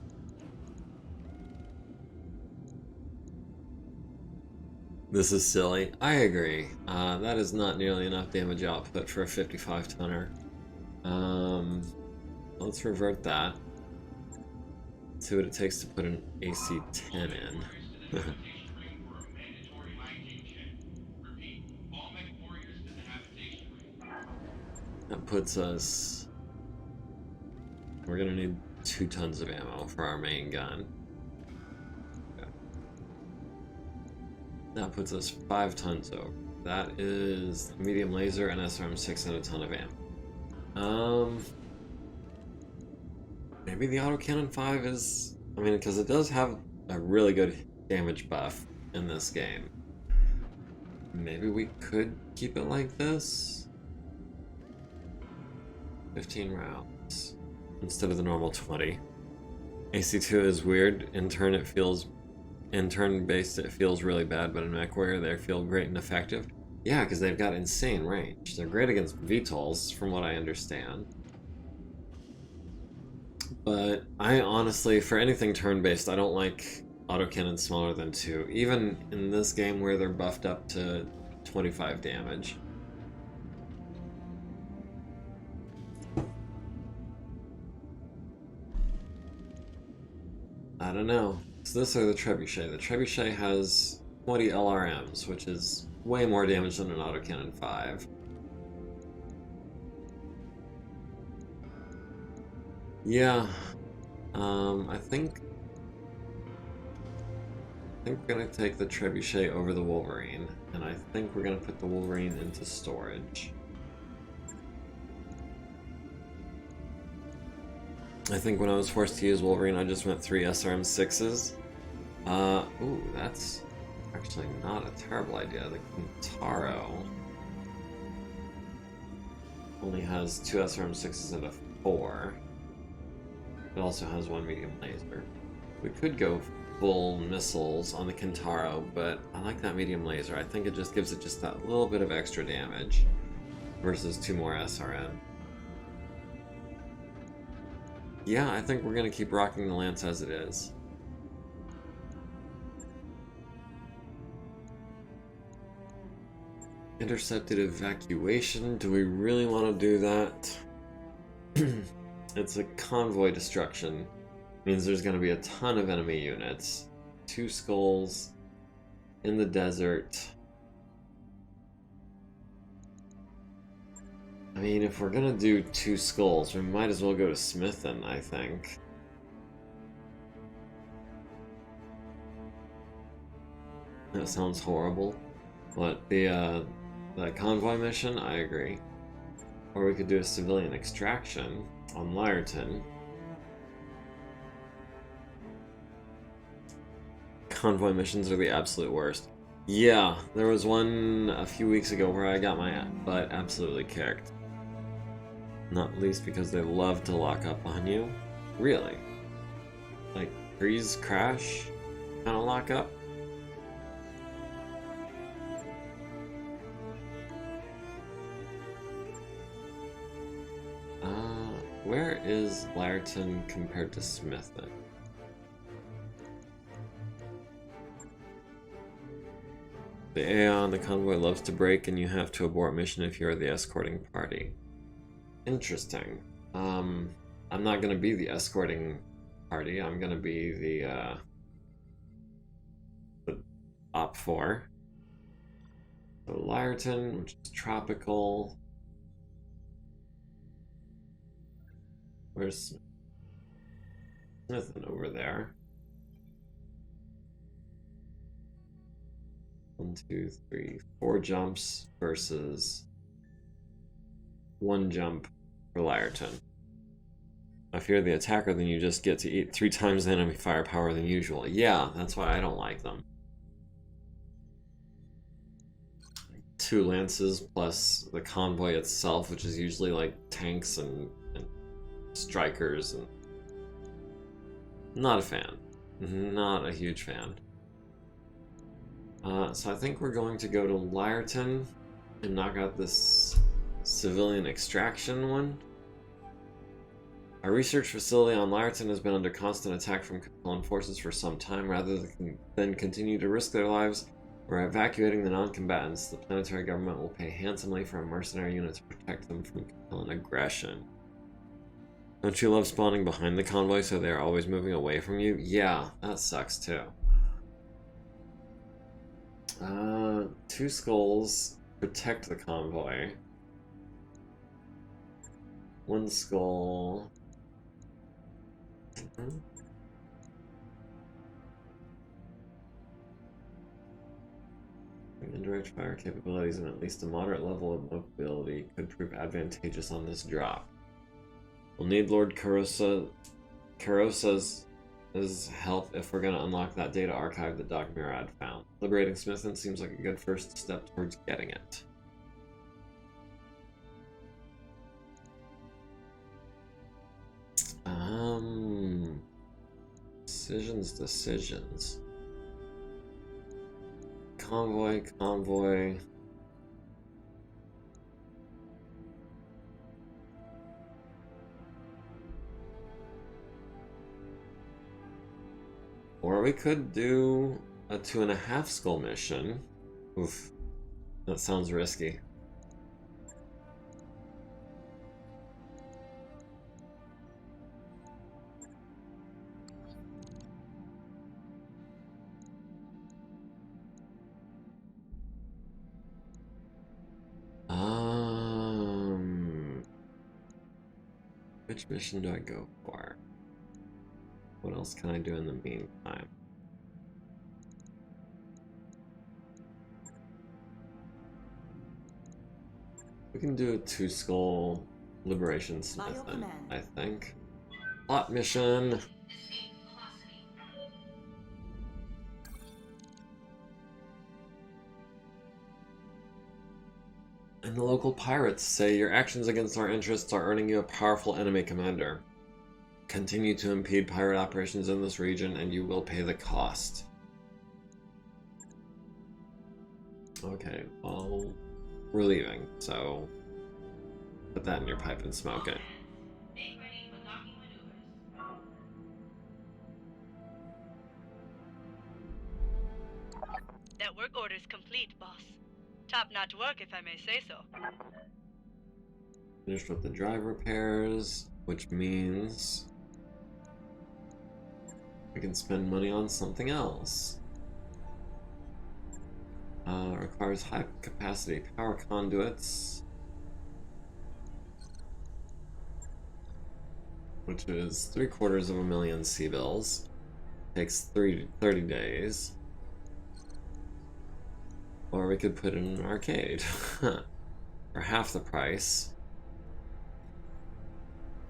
This is silly. I agree. That is not nearly enough damage output for a 55 tonner. Let's revert that. See what it takes to put an AC10 in. puts us... We're gonna need 2 tons of ammo for our main gun. Okay. That puts us 5 tons over. That is medium laser and SRM-6 and a ton of ammo. Maybe the autocannon 5 is... I mean, because it does have a really good damage buff in this game. Maybe we could keep it like this? 15 rounds instead of the normal 20. AC2 is weird. In turn-based it feels really bad, but in MechWarrior they feel great and effective. Yeah, because they've got insane range. They're great against VTOLs, from what I understand. But I honestly, for anything turn-based, I don't like autocannons smaller than 2. Even in this game where they're buffed up to 25 damage. I don't know. It's this or the Trebuchet. The Trebuchet has 20 LRMs, which is way more damage than an autocannon 5. Yeah, I think we're gonna take the Trebuchet over the Wolverine, and I think we're gonna put the Wolverine into storage. I think when I was forced to use Wolverine, I just went 3 SRM-6s. Ooh, that's actually not a terrible idea. The Kintaro only has 2 SRM-6s and a 4. It also has 1 medium laser. We could go full missiles on the Kintaro, but I like that medium laser. I think it just gives it just that little bit of extra damage versus 2 more SRM. Yeah, I think we're gonna keep rocking the Lance as it is. Intercepted Evacuation. Do we really want to do that? It's a convoy destruction. Means there's going to be a ton of enemy units. 2 skulls in the desert. I mean, if we're going to do 2 skulls, we might as well go to Smithon, I think. That sounds horrible. But the convoy mission, I agree. Or we could do a civilian extraction on Lyreton. Convoy missions are the absolute worst. Yeah, there was one a few weeks ago where I got my butt absolutely kicked. Not least because they love to lock up on you. Really? Like, freeze, crash, kind of lock up? Where is Lyreton compared to Smithon? The AI on the convoy loves to break, and you have to abort mission if you're the escorting party. Interesting. I'm not gonna be the escorting party. I'm gonna be the Op 4. So Lyreton, which is tropical. Where's Smithon? Over there. 1, 2, 3, 4 jumps versus 1 jump for Lyreton. If you're the attacker, then you just get to eat 3 times the enemy firepower than usual. Yeah, that's why I don't like them. 2 lances plus the convoy itself, which is usually like tanks and strikers, and not a fan. Not a huge fan. So I think we're going to go to Lyreton and knock out this civilian extraction one. Our research facility on Lyreton has been under constant attack from Capellan forces for some time. Rather than continue to risk their lives, we're evacuating the non-combatants. The planetary government will pay handsomely for a mercenary unit to protect them from Capellan aggression. Don't you love spawning behind the convoy so they're always moving away from you? Yeah, that sucks too. 2 skulls protect the convoy. One skull. Indirect fire capabilities and at least a moderate level of mobility could prove advantageous on this drop. We'll need Lord Carosa's help if we're going to unlock that data archive that Doc Murad found. Liberating Smithon seems like a good first step towards getting it. Decisions. Convoy. Or we could do a 2.5 skull mission. Oof, that sounds risky. Which mission do I go for? What else can I do in the meantime? We can do a 2-skull Liberation Smithon, I think. Plot mission! And the local pirates say your actions against our interests are earning you a powerful enemy commander. Continue to impede pirate operations in this region and you will pay the cost. Okay, well, we're leaving, so put that in your pipe and smoke it. That work order is complete, boss. Top-notch work, if I may say so. Finished with the drive repairs, which means we can spend money on something else. Requires high capacity power conduits, which is 750,000 C-bills. Takes 30 days. Or we could put it in an arcade for half the price.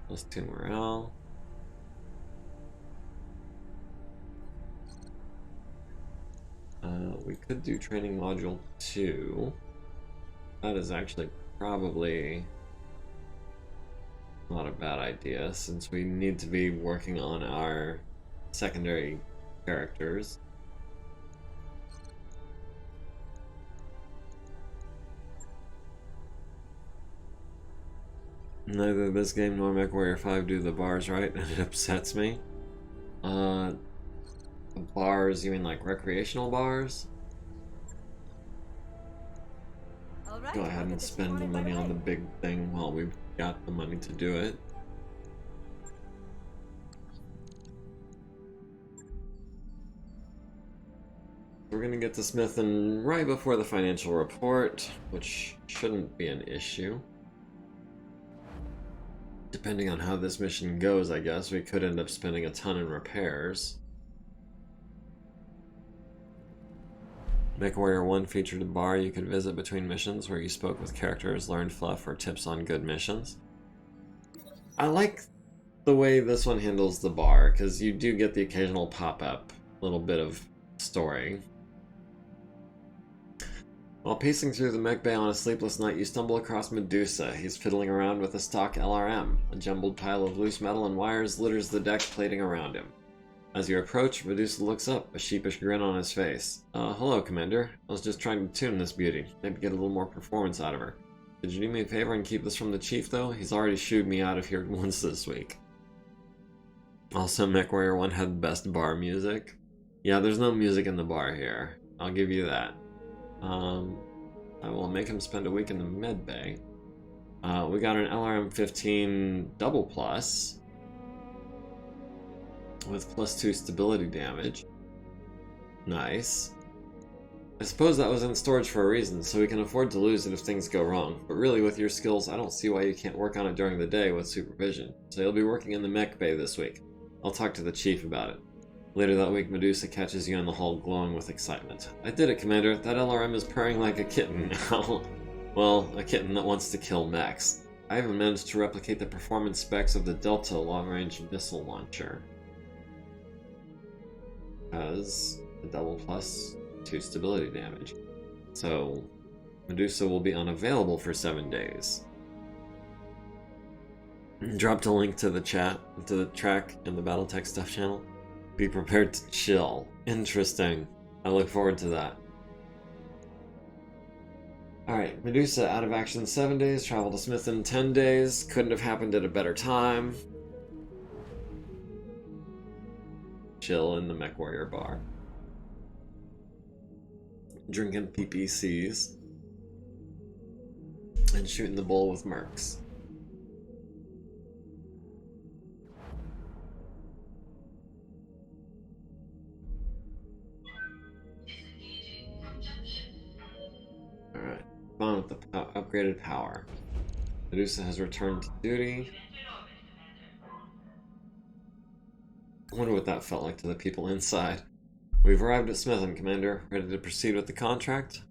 Plus 2 morale. We could do training module 2. That is actually probably not a bad idea since we need to be working on our secondary characters. Neither this game nor MechWarrior 5 do the bars right, and it upsets me. Bars, you mean like recreational bars? Alright, Go ahead and spend the money on the big thing while we've got the money to do it. We're gonna get to Smithon right before the financial report, which shouldn't be an issue. Depending on how this mission goes, I guess, we could end up spending a ton in repairs. MechWarrior 1 featured a bar you could visit between missions where you spoke with characters, learned fluff, or tips on good missions. I like the way this one handles the bar, because you do get the occasional pop-up little bit of story. While pacing through the mech bay on a sleepless night, you stumble across Medusa. He's fiddling around with a stock LRM. A jumbled pile of loose metal and wires litters the deck plating around him. As you approach, Medusa looks up, a sheepish grin on his face. Hello, Commander. I was just trying to tune this beauty. Maybe get a little more performance out of her. Did you do me a favor and keep this from the Chief, though? He's already shooed me out of here once this week. Also, MechWarrior 1 had the best bar music. Yeah, there's no music in the bar here. I'll give you that. I will make him spend a week in the med bay. We got an LRM-15 double plus with +2 stability damage. Nice. I suppose that was in storage for a reason, so we can afford to lose it if things go wrong. But really, with your skills, I don't see why you can't work on it during the day with supervision. So you'll be working in the mech bay this week. I'll talk to the chief about it. Later that week, Medusa catches you in the hull glowing with excitement. I did it, Commander. That LRM is purring like a kitten now. Well, a kitten that wants to kill mechs. I even managed to replicate the performance specs of the Delta long-range missile launcher. Has a double +2 stability damage. So, Medusa will be unavailable for 7 days. Dropped a link to the chat, to the track in the BattleTech stuff channel. Be prepared to chill. Interesting. I look forward to that. Alright, Medusa out of action 7 days, travel to Smithon 10 days. Couldn't have happened at a better time. Chill in the Mech Warrior bar. Drinking PPCs. And shooting the bull with mercs. Alright, on with the upgraded power. Medusa has returned to duty. I wonder what that felt like to the people inside. We've arrived at Smithon, Commander. Ready to proceed with the contract?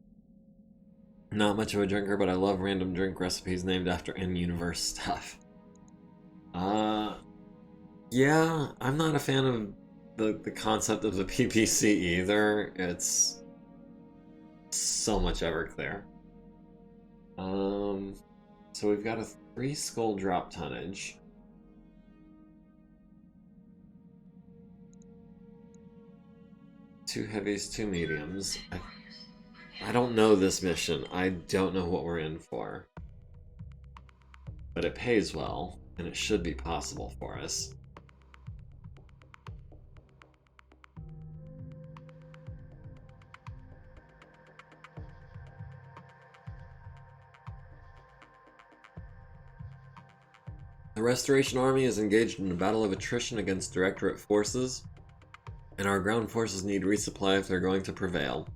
Not much of a drinker, but I love random drink recipes named after in-universe stuff. Yeah, I'm not a fan of the concept of the PPC either. It's so much Everclear. So we've got a 3 skull drop tonnage. Two heavies, 2 mediums. I don't know this mission. I don't know what we're in for. But it pays well, and it should be possible for us. The Restoration Army is engaged in a battle of attrition against Directorate forces, and our ground forces need resupply if they're going to prevail.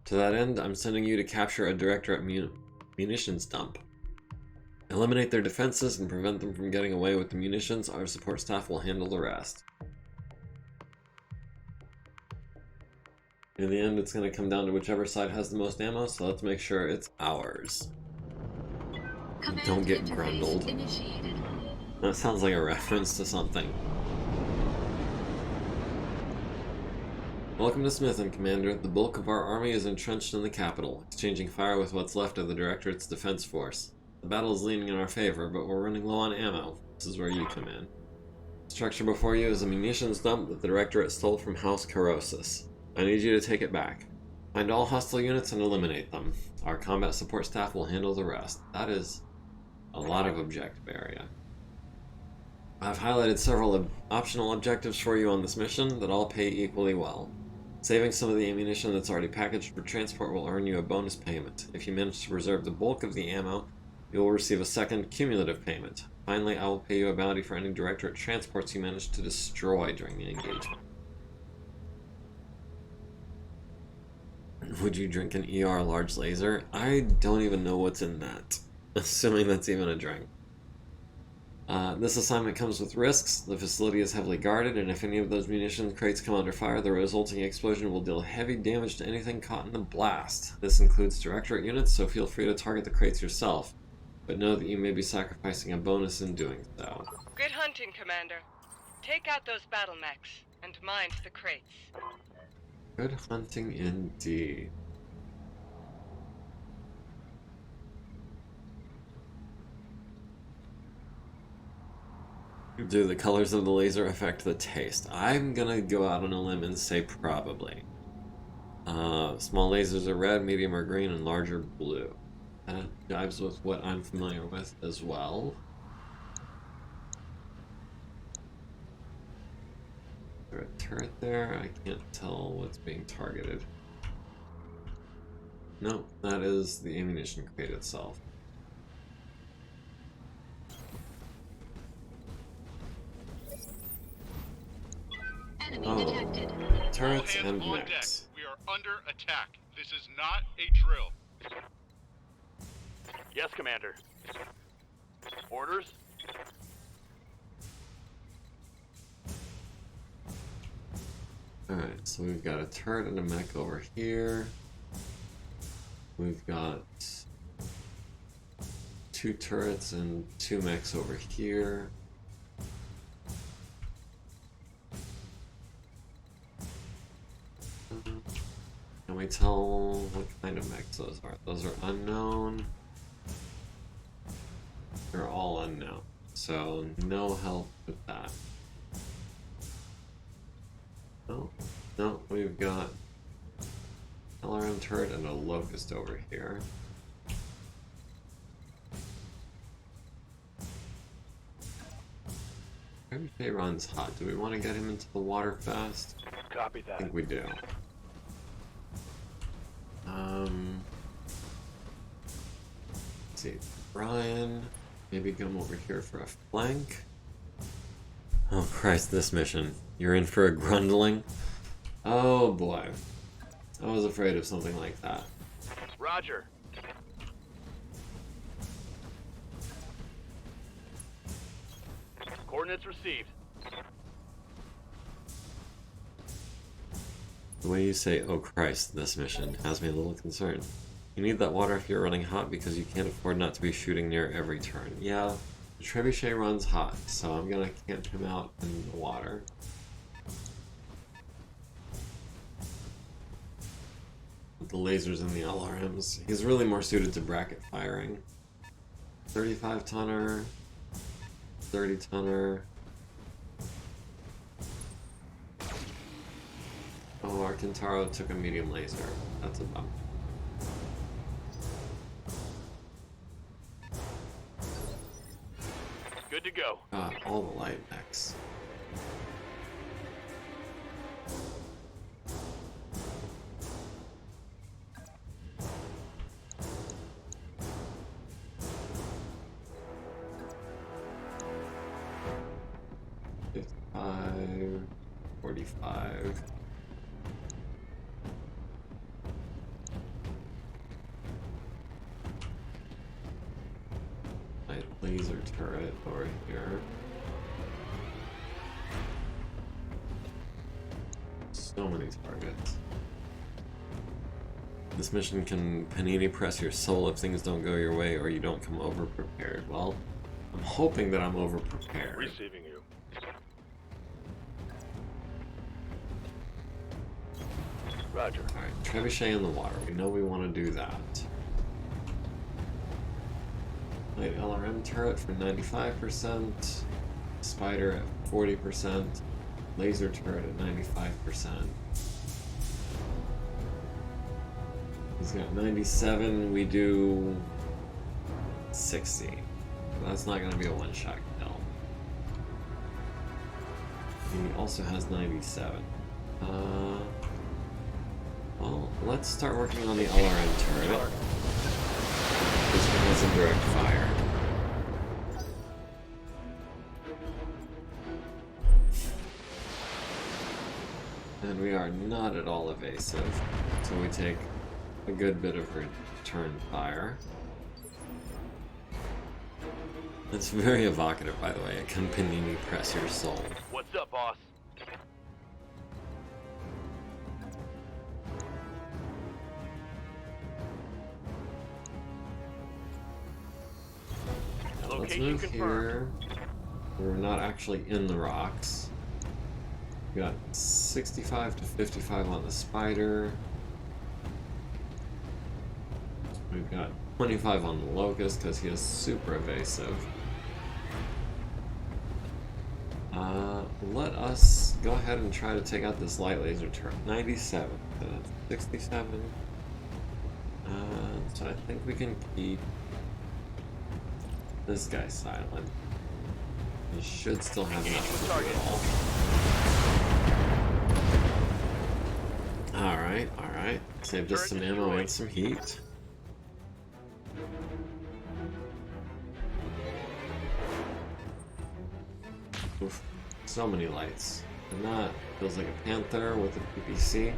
To that end, I'm sending you to capture a Directorate munitions dump. Eliminate their defenses and prevent them from getting away with the munitions. Our support staff will handle the rest. In the end, it's going to come down to whichever side has the most ammo, so let's make sure it's ours. Don't get grundled. Initiated. That sounds like a reference to something. Welcome to Smithon, Commander. The bulk of our army is entrenched in the capital, exchanging fire with what's left of the Directorate's defense force. The battle is leaning in our favor, but we're running low on ammo. This is where you come in. The structure before you is a munitions dump that the Directorate stole from House Carosis. I need you to take it back. Find all hostile units and eliminate them. Our combat support staff will handle the rest. That is a lot of objective area. I've highlighted several optional objectives for you on this mission that all pay equally well. Saving some of the ammunition that's already packaged for transport will earn you a bonus payment. If you manage to preserve the bulk of the ammo, you will receive a second cumulative payment. Finally, I will pay you a bounty for any Directorate transports you manage to destroy during the engagement. Would you drink an ER large laser? I don't even know what's in that. Assuming that's even a drink. This assignment comes with risks. The facility is heavily guarded, and if any of those munitions crates come under fire, the resulting explosion will deal heavy damage to anything caught in the blast. This includes Directorate units, so feel free to target the crates yourself, but know that you may be sacrificing a bonus in doing so. Good hunting, Commander. Take out those battle mechs and mind the crates. Good hunting indeed. Do the colors of the laser affect the taste? I'm gonna go out on a limb and say probably. Small lasers are red, medium are green, and large are blue. That jives with what I'm familiar with as well. Is there a turret there? I can't tell what's being targeted. No, that is the ammunition crate itself. Enemy detected. Turrets All hands and on deck. mechs. We are under attack. This This is not a drill. Yes, Commander. Orders? Alright, so we've got a turret and a mech over here. We've got 2 turrets and 2 mechs over here. Can we tell what kind of mechs those are? Those are unknown. They're all unknown, so no help with that. No, we've got LRM turret and a locust over here. Maybe runs hot. Do we want to get him into the water fast? Copy I that. think we do. Let's see, Brian, maybe come over here for a flank. Oh Christ, this mission. You're in for a grundling? Oh boy. I was afraid of something like that. Roger. Coordinates received. The way you say, oh Christ, this mission has me a little concerned. You need that water if you're running hot because you can't afford not to be shooting near every turn. Yeah, the trebuchet runs hot, so I'm gonna camp him out in the water. With the lasers and the LRMs, he's really more suited to bracket firing. 35 tonner, 30 tonner. Oh, our Kintaro took a medium laser. That's a bump. Good to go. God, all the light mechs. $55, $45. Light laser turret over here. So many targets. This mission can panini press your soul if things don't go your way or you don't come over prepared. Well, I'm hoping that I'm over prepared. Receiving you. Roger. Alright, trebuchet in the water. We know we want to do that. Light LRM turret for 95%. Spider at 40%. Laser turret at 95%. He's got 97, we do 60. That's not going to be a one-shot kill. He also has 97. Well, let's start working on the LRM turret. This one has a direct fire. And we are not at all evasive, so we take a good bit of return fire. It's very evocative, by the way. It can panini press your soul. What's up, boss? Let's Location move confirmed. here. We're not actually in the rocks. We got 65 to 55 on the spider. We've got 25 on the locust because he is super evasive. Let us go ahead and try to take out this light laser turret. 97, 67. So I think we can keep this guy silent. He should still have enough to do all. Alright. Saved us some ammo and some heat. Oof, so many lights. And that feels like a panther with a PPC.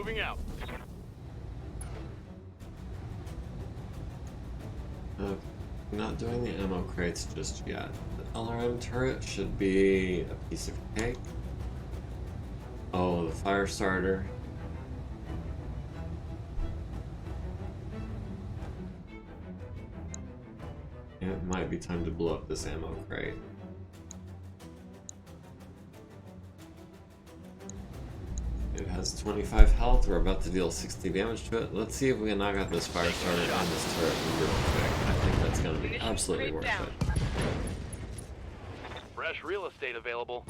Moving out. Not doing the ammo crates just yet. The LRM turret should be a piece of cake. Oh, the fire starter. It might be time to blow up this ammo crate. It has 25 health. We're about to deal 60 damage to it. Let's see if we can knock out this fire starter and this turret real quick. I think that's going to be absolutely worth it. Fresh real estate available.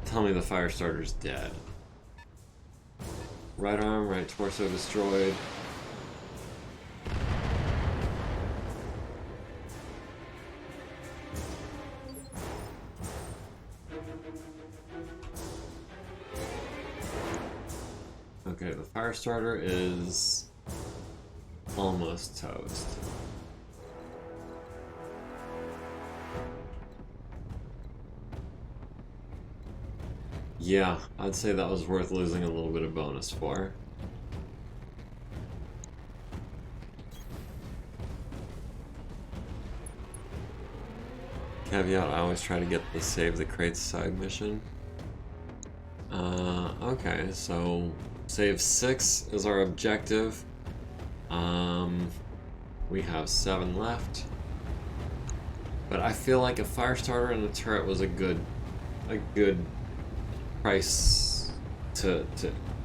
Tell me the fire starter's dead. Right arm, right torso destroyed. Okay, the fire starter is almost toast. Yeah, I'd say that was worth losing a little bit of bonus for. Caveat, I always try to get the save the crates side mission. Okay, so save 6 is our objective. We have 7 left. But I feel like a fire starter and a turret was a good price to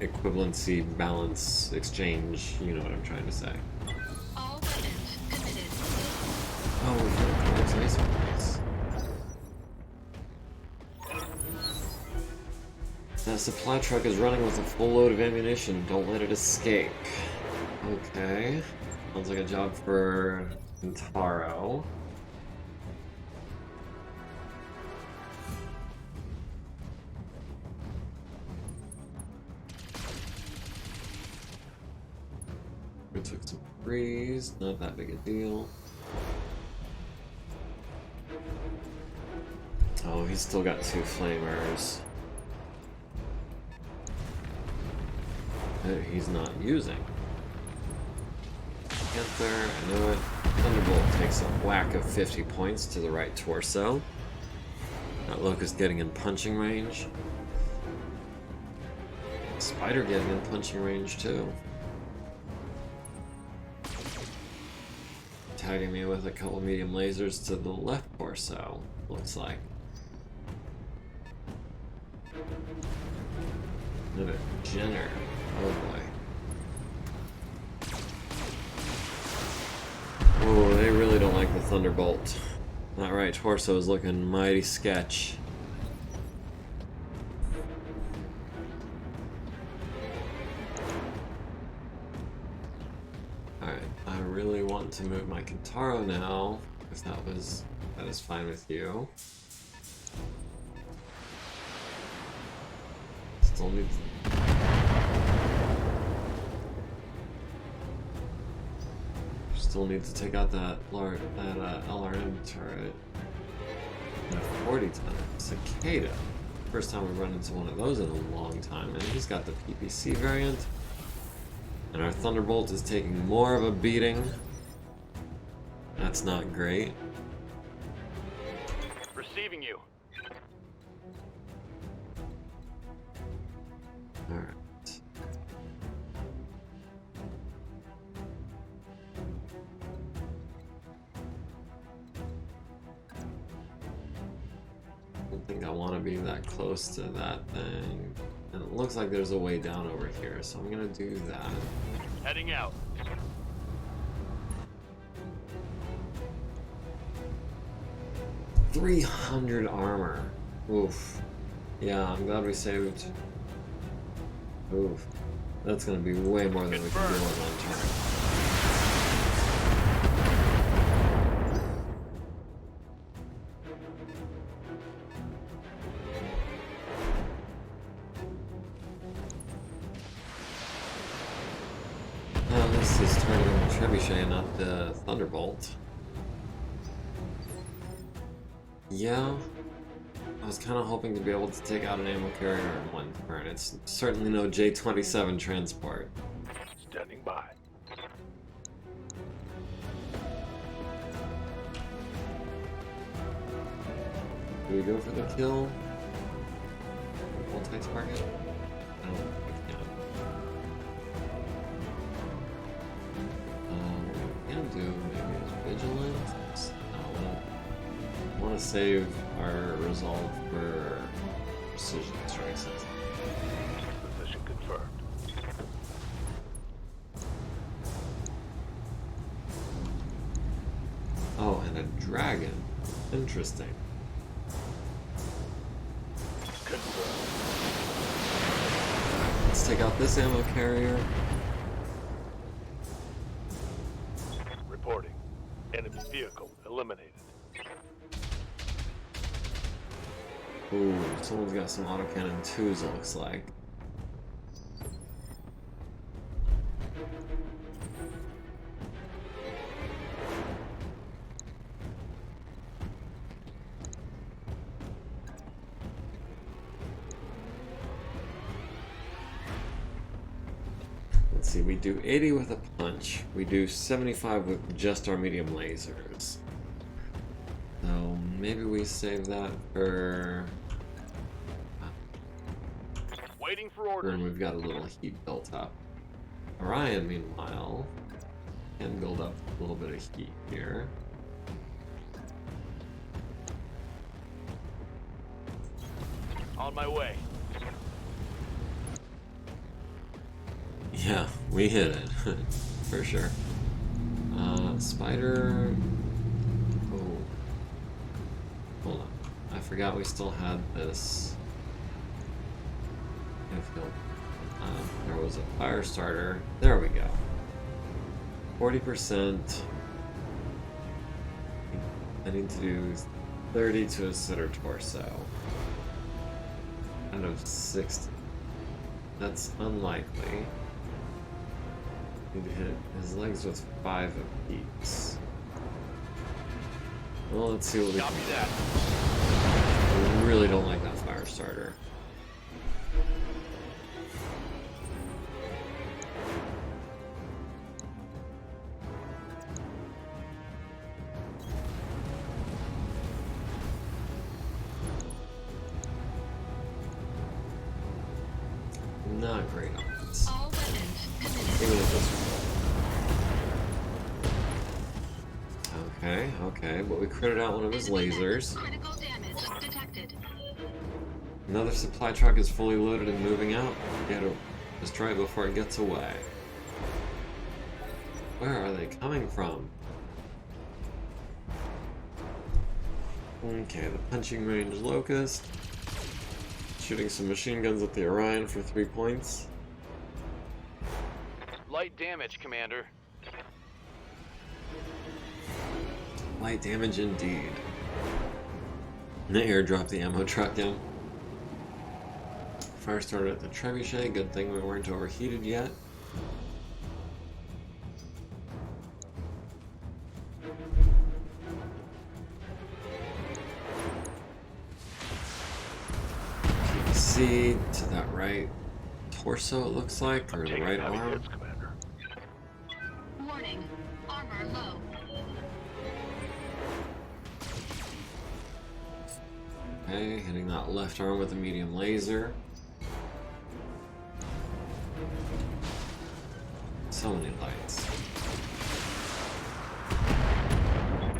equivalency, balance, exchange, you know what I'm trying to say. All weapons committed. Oh, we got a nice price. That supply truck is running with a full load of ammunition. Don't let it escape. Okay. Sounds like a job for Intaro. We took some freeze, not that big a deal. Oh, he's still got 2 flamers that he's not using. Panther, I know it. Thunderbolt takes a whack of 50 points to the right torso. That Locust getting in punching range. Spider getting in punching range too. Tagging me with a couple medium lasers to the left torso, looks like. Another Jenner. Oh boy. Oh, they really don't like the Thunderbolt. That right torso is looking mighty sketch. Alright, I really want to move my Kintaro now, if that is fine with you. Still need to take out that LRM turret. And a 40 ton Cicada. First time we've run into one of those in a long time, and he's got the PPC variant. And our Thunderbolt is taking more of a beating. That's not great. Receiving you. Alright. I don't think I want to be that close to that thing. And it looks like there's a way down over here, so I'm gonna do that. Heading out. $300 armor. Oof. Yeah, I'm glad we saved. Oof. That's gonna be way more than we can do on one turn. This is targeting the Trebuchet, not the Thunderbolt. Yeah, I was kind of hoping to be able to take out an ammo carrier in one turn. It's certainly no J-27 transport. Standing by. Do we go for the kill? Multi-target? I don't think we can. What we can do maybe is vigilance. I want to save our resolve for precision strikes. Position confirmed. Oh, and a dragon. Interesting. Confirmed. Let's take out this ammo carrier. Reporting. Enemy vehicle eliminated. Ooh, someone's got some autocannon 2s, it looks like. Let's see, we do 80 with a punch. We do 75 with just our medium lasers. So maybe we save that for Waiting for orders. when we've got a little heat built up. Orion, meanwhile, can build up a little bit of heat here. On my way. Yeah, we hit it. For sure. Spider... Oh. Hold on. I forgot we still had this... there was a fire starter. There we go. 40%. I need to do 30 to his center torso. Out of 60. That's unlikely. Need to hit his legs with 5 apiece. Well, let's see what we Copy can that. I really don't like that fire starter. Not great odds. All weapons committed. Even if this okay, but we critted out one of his lasers. Critical damage detected. Another supply truck is fully loaded and moving out. We gotta destroy it before it gets away. Where are they coming from? Okay, the punching range locust. Shooting some machine guns at the Orion for 3 points. Light damage, Commander. Light damage indeed. And they airdrop the ammo truck in. Fire started at the trebuchet. Good thing we weren't overheated yet. See to that right torso, it looks like, or the Taking right heavy arm. hits, Commander. Warning. Armor low. Okay, hitting that left arm with a medium laser. So many lights.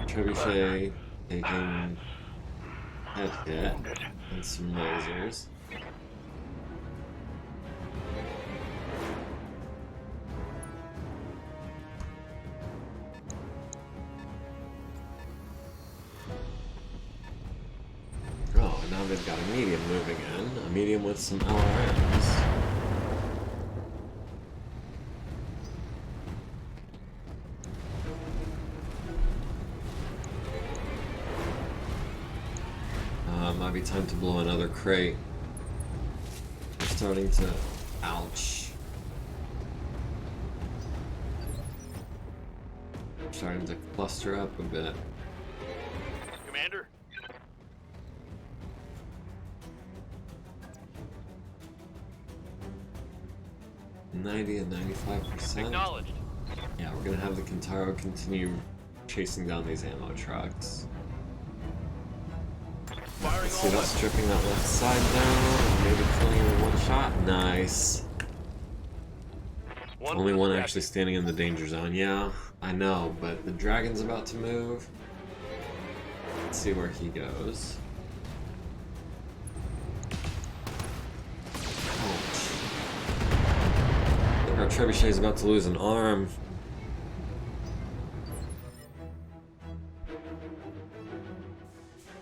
Trebuchet taking head hit and some lasers. Oh, and now they've got a medium moving in. A medium with some LRMs. Might be time to blow another crate. We're starting to... Ouch. Starting to cluster up a bit. Commander? 90 and 95%. Acknowledged. Yeah, we're gonna have the Kintaro continue chasing down these ammo trucks. Firing See all that stripping that left side down, and maybe killing him in one shot. Nice. One Only for the one dragon. actually standing in the danger zone. Yeah, I know, but the dragon's about to move. Let's see where he goes. Ouch. I think our trebuchet's about to lose an arm.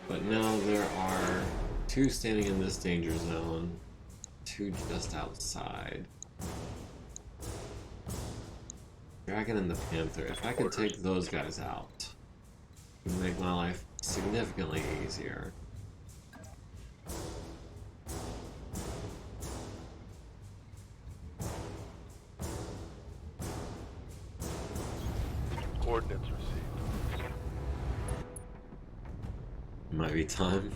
But now there are two standing in this danger zone, two just outside. Dragon and the Panther. If I could take those guys out, it would make my life significantly easier. Coordinates received. Might be time.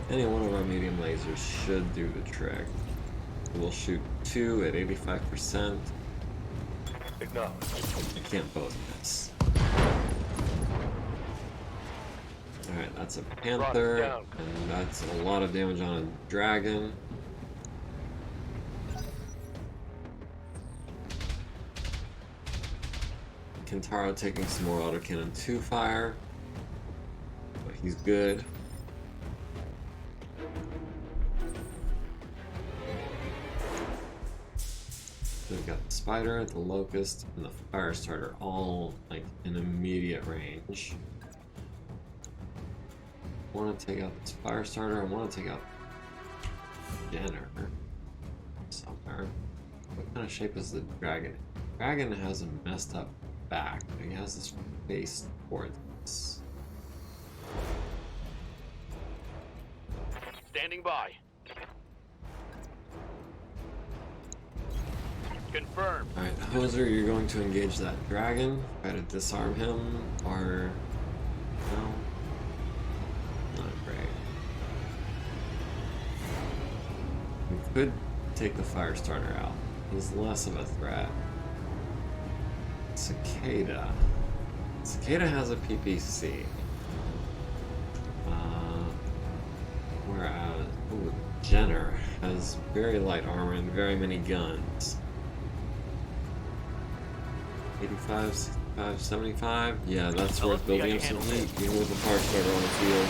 Any one of our medium lasers should do the trick. We'll shoot 2 at 85%. Acknowledged. You can't both miss. Alright, that's a Panther, down. and that's a lot of damage on a dragon. Kintaro taking some more autocannon 2 fire, but he's good. So we've got the Spider, the Locust, and the Firestarter all like in immediate range. I want to take out this Firestarter. I want to take out Jenner somewhere. What kind of shape is the dragon? Dragon has a messed up back. He has this face towards us. Standing by. Confirmed. Alright, Hoser, you're going to engage that dragon, try to disarm him, or... no? Not great. We could take the Firestarter out. He's less of a threat. Cicada. Cicada has a PPC. Whereas, ooh, Jenner has very light armor and very many guns. 85, 65, 75? Yeah, that's worth building up some heat, even with the Firestarter on the field.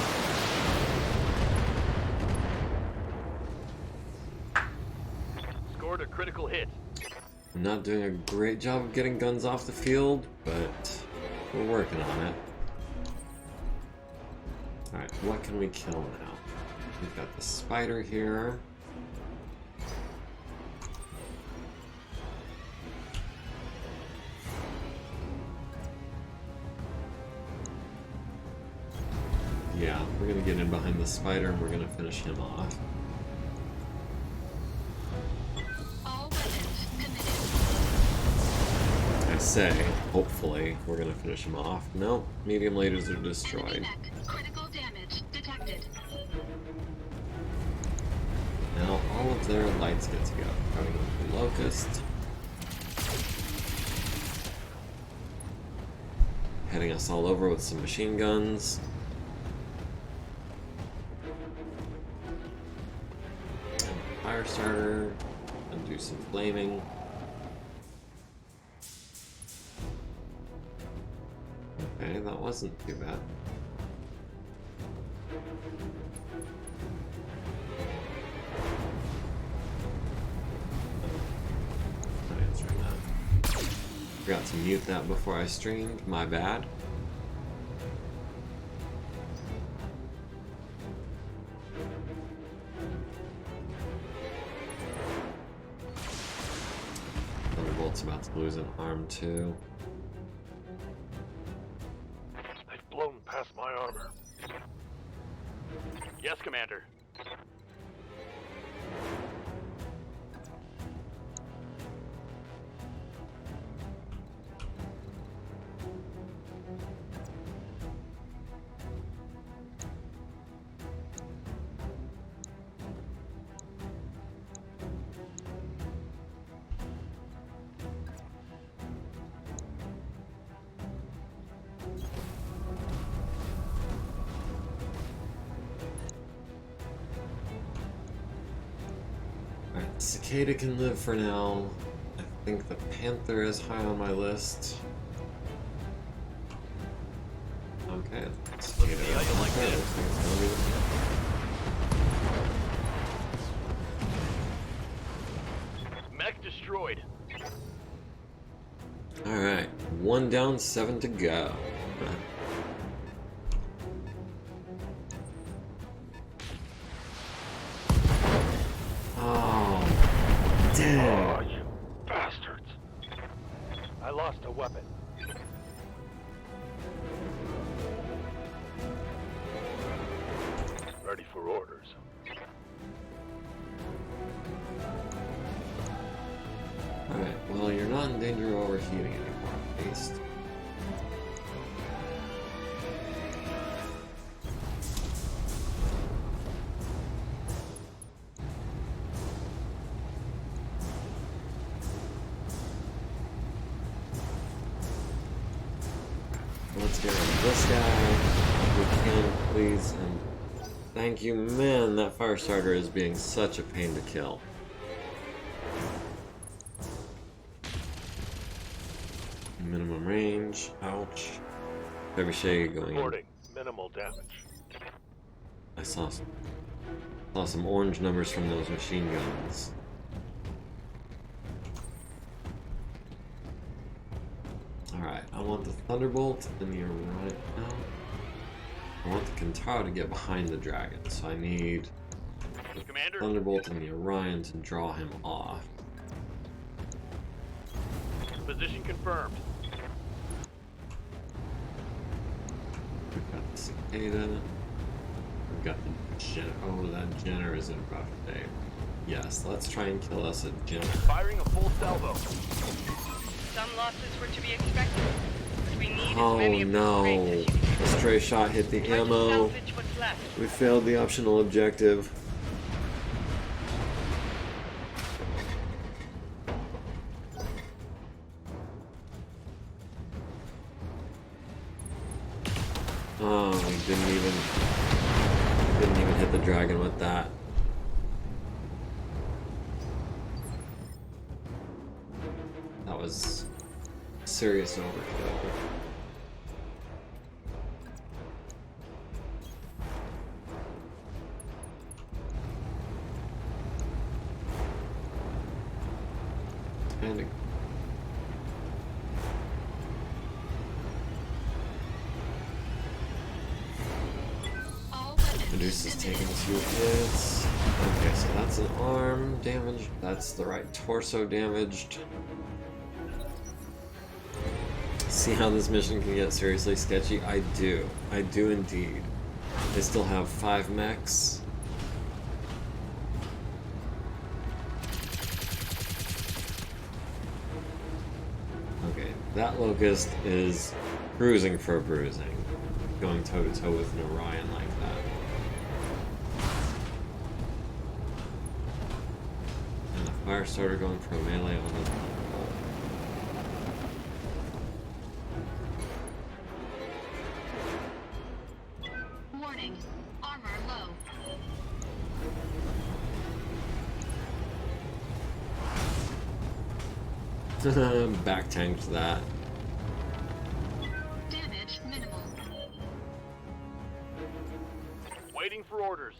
Scored a critical hit. I'm not doing a great job of getting guns off the field, but we're working on it. Alright, what can we kill now? We've got the Spider here. Yeah, we're gonna get in behind the Spider and we're gonna finish him off. All weapons committed. I say, hopefully, we're gonna finish him off. Nope, medium lasers are Enemy destroyed. mech. Critical damage detected. Now all of their lights get to go. Starting with the Locust. Heading us all over with some machine guns. Firestarter, and do some flaming. Okay, that wasn't too bad. Not answering that. Forgot to mute that before I streamed, my bad. Thunderbolt's about to lose an arm too. They've blown past my armor. Yes, Commander. Cicada can live for now. I think the Panther is high on my list. Okay, Cicada. see how you like Okay, this. looks like it's gonna be Mech destroyed. Alright, 1 down, 7 to go. Oh, damn. You bastards. I lost a weapon. Ready for orders. Alright, well, you're not in danger of overheating anymore, at least. Let's get rid of this guy. If we can, please. And thank you. Man, that fire starter is being such a pain to kill. Minimum range. Ouch. Trebuchet going in. Reporting. Minimal damage. I saw some orange numbers from those machine guns. Alright, I want the Thunderbolt and the Orion. No. I want the Kentaro to get behind the dragon, so I need the Commander? Thunderbolt and the Orion to draw him off. Position confirmed. We've got the Cicada. We've got the Jenner. Oh, that Jenner is in a rough day. Yes, let's try and kill us a Jenner. Firing a full salvo. Some losses were to be expected, but we need as Oh many of the no. crates as you can. A stray shot hit the Try to ammo. salvage what's left. We failed the optional objective. Oh, we didn't even hit the dragon with that. That was serious overkill. And All weapons Medusa's taking committed. 2 hits. Okay, so that's an arm damage. That's the right torso damaged. See how this mission can get seriously sketchy? I do. I do indeed. They still have 5 mechs. Okay, that Locust is cruising for a bruising. Going toe to toe with an Orion like that. And the Firestarter going for a melee on the Thunderbolt. Warning. Armor low. Back tanked that. Damage minimal. Waiting for orders.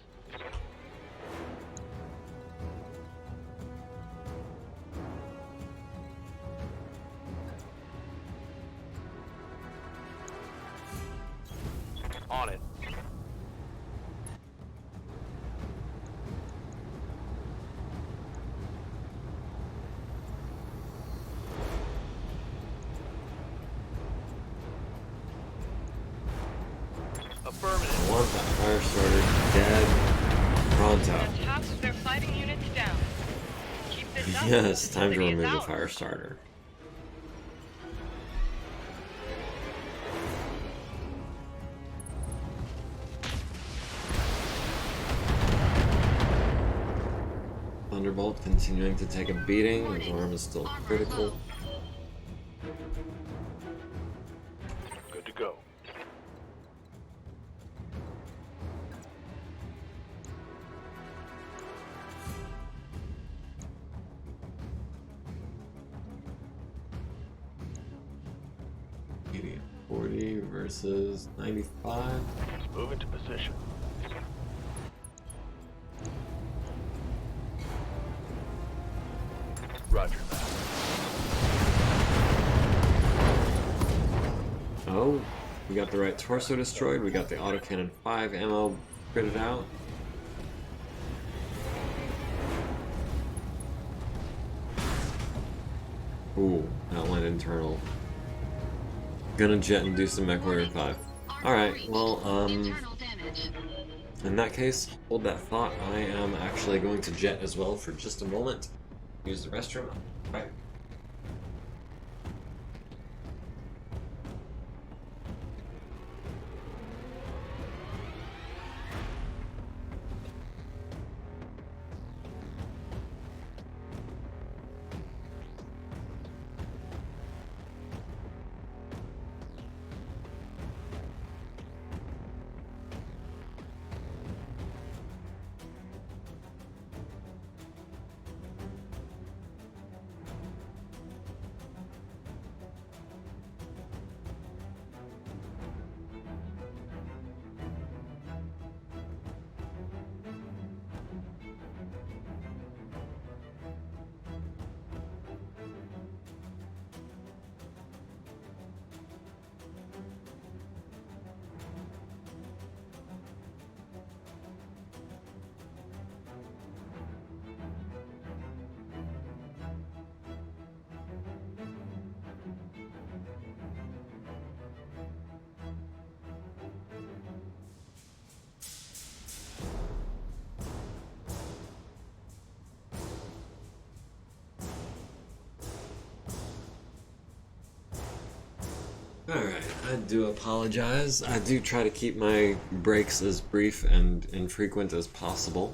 On it. Affirmative. I want that Firestarter dead. Pronto. That's half of their fighting units down. Keep this up. Yes, time to City is remove the out. Firestarter. Thunderbolt continuing to take a beating. His arm is still Armor critical. low. Good to go. versus 95. Move into position. Roger that. Oh, we got the right torso destroyed. We got the autocannon 5 ammo critted out. Ooh, that went internal. Gonna jet and do some Mech Warrior 5. Alright, well, Internal damage. in that case, hold that thought. I am actually going to jet as well for just a moment. Use the restroom. Right. Alright, I do apologize. I do try to keep my breaks as brief and infrequent as possible,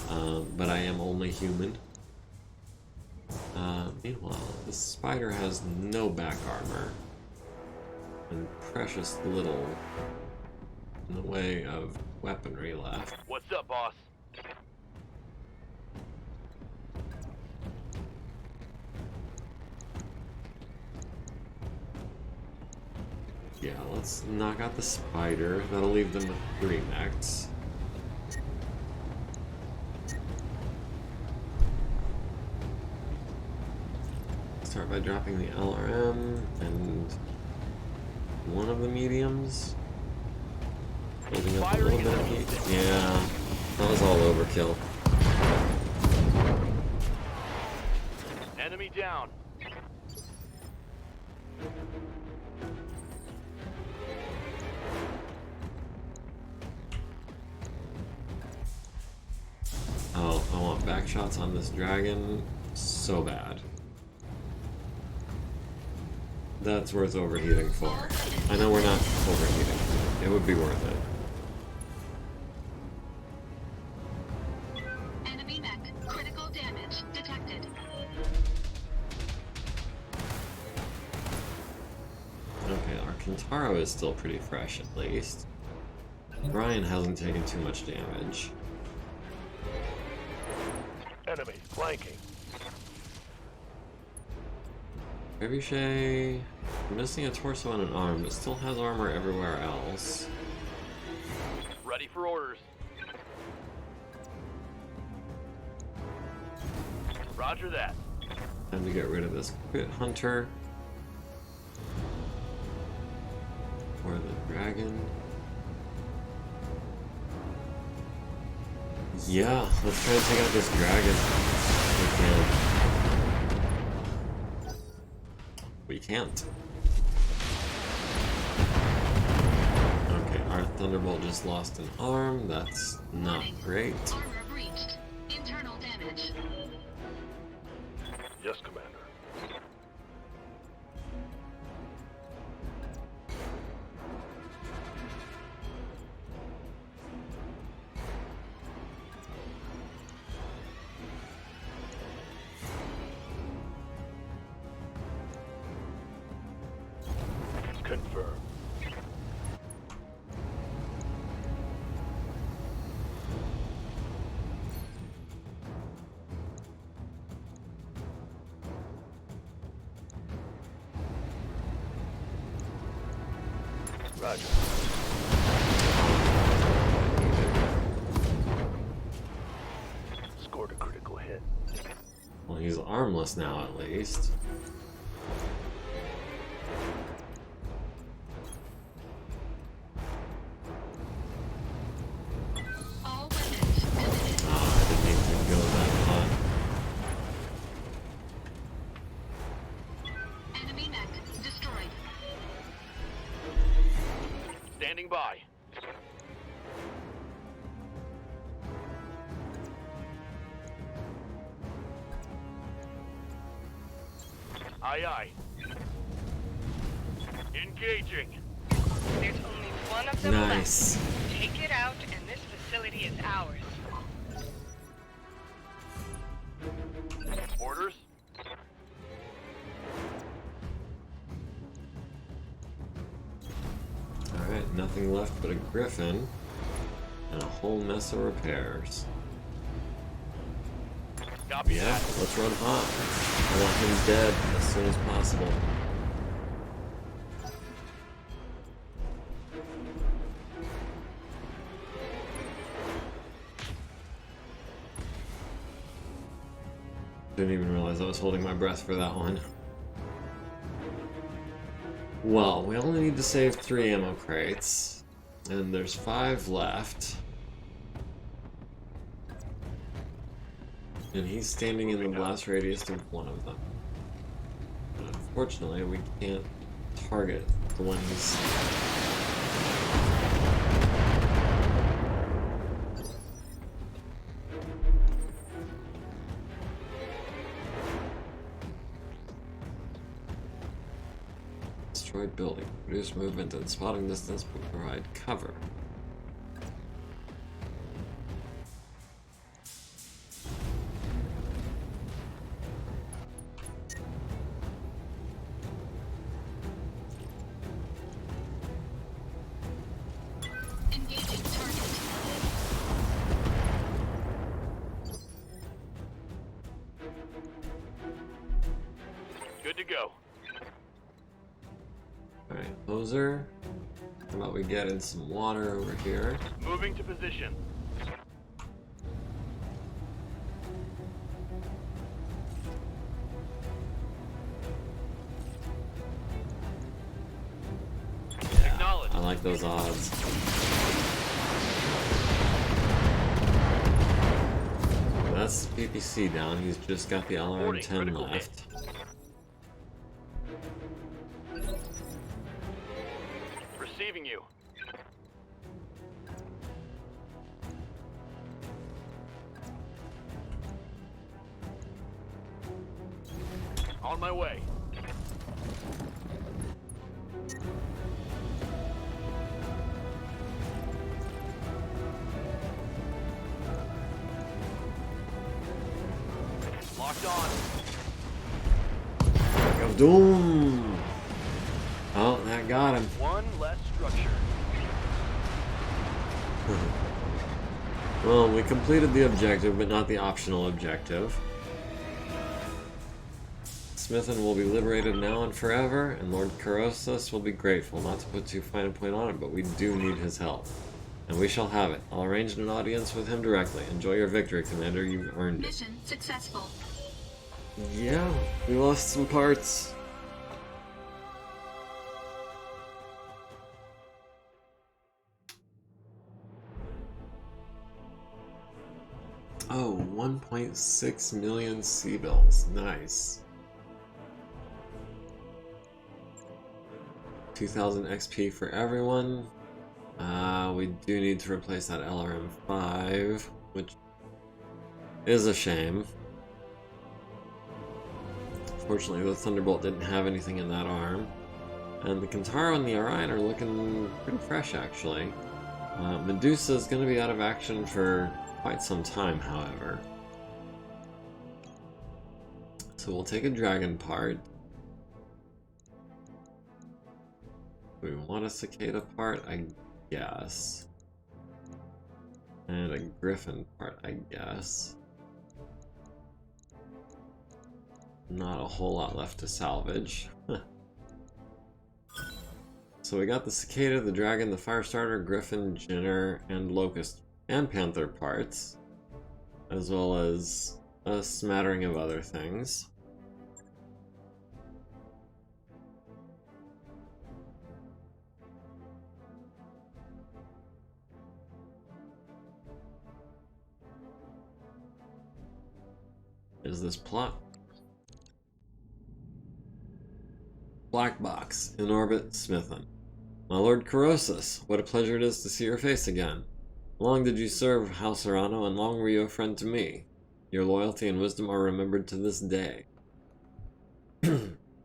but I am only human. Meanwhile, the spider has no back armor, and precious little in the way of weaponry left. What's up, boss? Yeah, let's knock out the spider. That'll leave them with 3 mechs. Start by dropping the LRM and one of the mediums. Building up a little bit of heat. Yeah, that was all overkill. Enemy down. Oh, I want back shots on this dragon so bad. That's worth overheating for. I know we're not overheating. It would be worth it. Enemy mech. Critical damage detected. Okay, our Kintaro is still pretty fresh at least. Orion hasn't taken too much damage. Enemy flanking. Trebuchet, missing a torso and an arm, but still has armor everywhere else. Ready for orders. Roger that. Time to get rid of this Crit Hunter. Or the dragon. Yeah, let's try to take out this dragon. We can't. Okay, our Thunderbolt just lost an arm. That's not Warning. great. Armor breached. Internal damage. Yes, Commander. Confirmed. Roger. Scored a critical hit. Well, he's armless now, at least. All weapons committed. Oh, I didn't need to go that hot. Enemy mech destroyed. Standing by. Aye, aye. Engaging. There's only one of them Nice. left. Take it out, and this facility is ours. Orders. Alright, nothing left but a griffin and a whole mess of repairs. Copy Yeah, that. let's run hot. I want him dead as soon as possible. Didn't even realize I was holding my breath for that one. Well, we only need to save 3 ammo crates, and there's 5 left. And he's standing in the blast radius of one of them. But unfortunately, we can't target the one he's... Destroyed building. Reduce movement and spotting distance, but provide cover. Engaging target. Good to go. Alright, poser. How about we get in some water over here? Moving to position. Yeah, Acknowledged. I like those odds. That's PPC down. He's just got the LRM-10 Reporting critical hit. left. Receiving you. On my way. Locked on. Of doom! Oh, that got him. One less structure. Well, we completed the objective, but not the optional objective. Smithon will be liberated now and forever, and Lord Carosus will be grateful. Not to put too fine a point on it, but we do need his help. And we shall have it. I'll arrange an audience with him directly. Enjoy your victory, Commander. You've earned it. Mission successful. Yeah, we lost some parts. Oh, 1.6 million C-bills. Nice. 2,000 XP for everyone. We do need to replace that LRM-5, which is a shame. Fortunately, the Thunderbolt didn't have anything in that arm. And the Kintaro and the Orion are looking pretty fresh, actually. Medusa is going to be out of action for quite some time, however. So we'll take a dragon part. We want a cicada part, I guess. And a griffin part, I guess. Not a whole lot left to salvage. So we got the Cicada, the Dragon, the Firestarter, Griffin, Jinner, and Locust, and Panther parts, as well as a smattering of other things. Is this plot? Black box, in orbit, Smithon. My Lord Corrosus, what a pleasure it is to see your face again. Long did you serve House Orano, and long were you a friend to me. Your loyalty and wisdom are remembered to this day.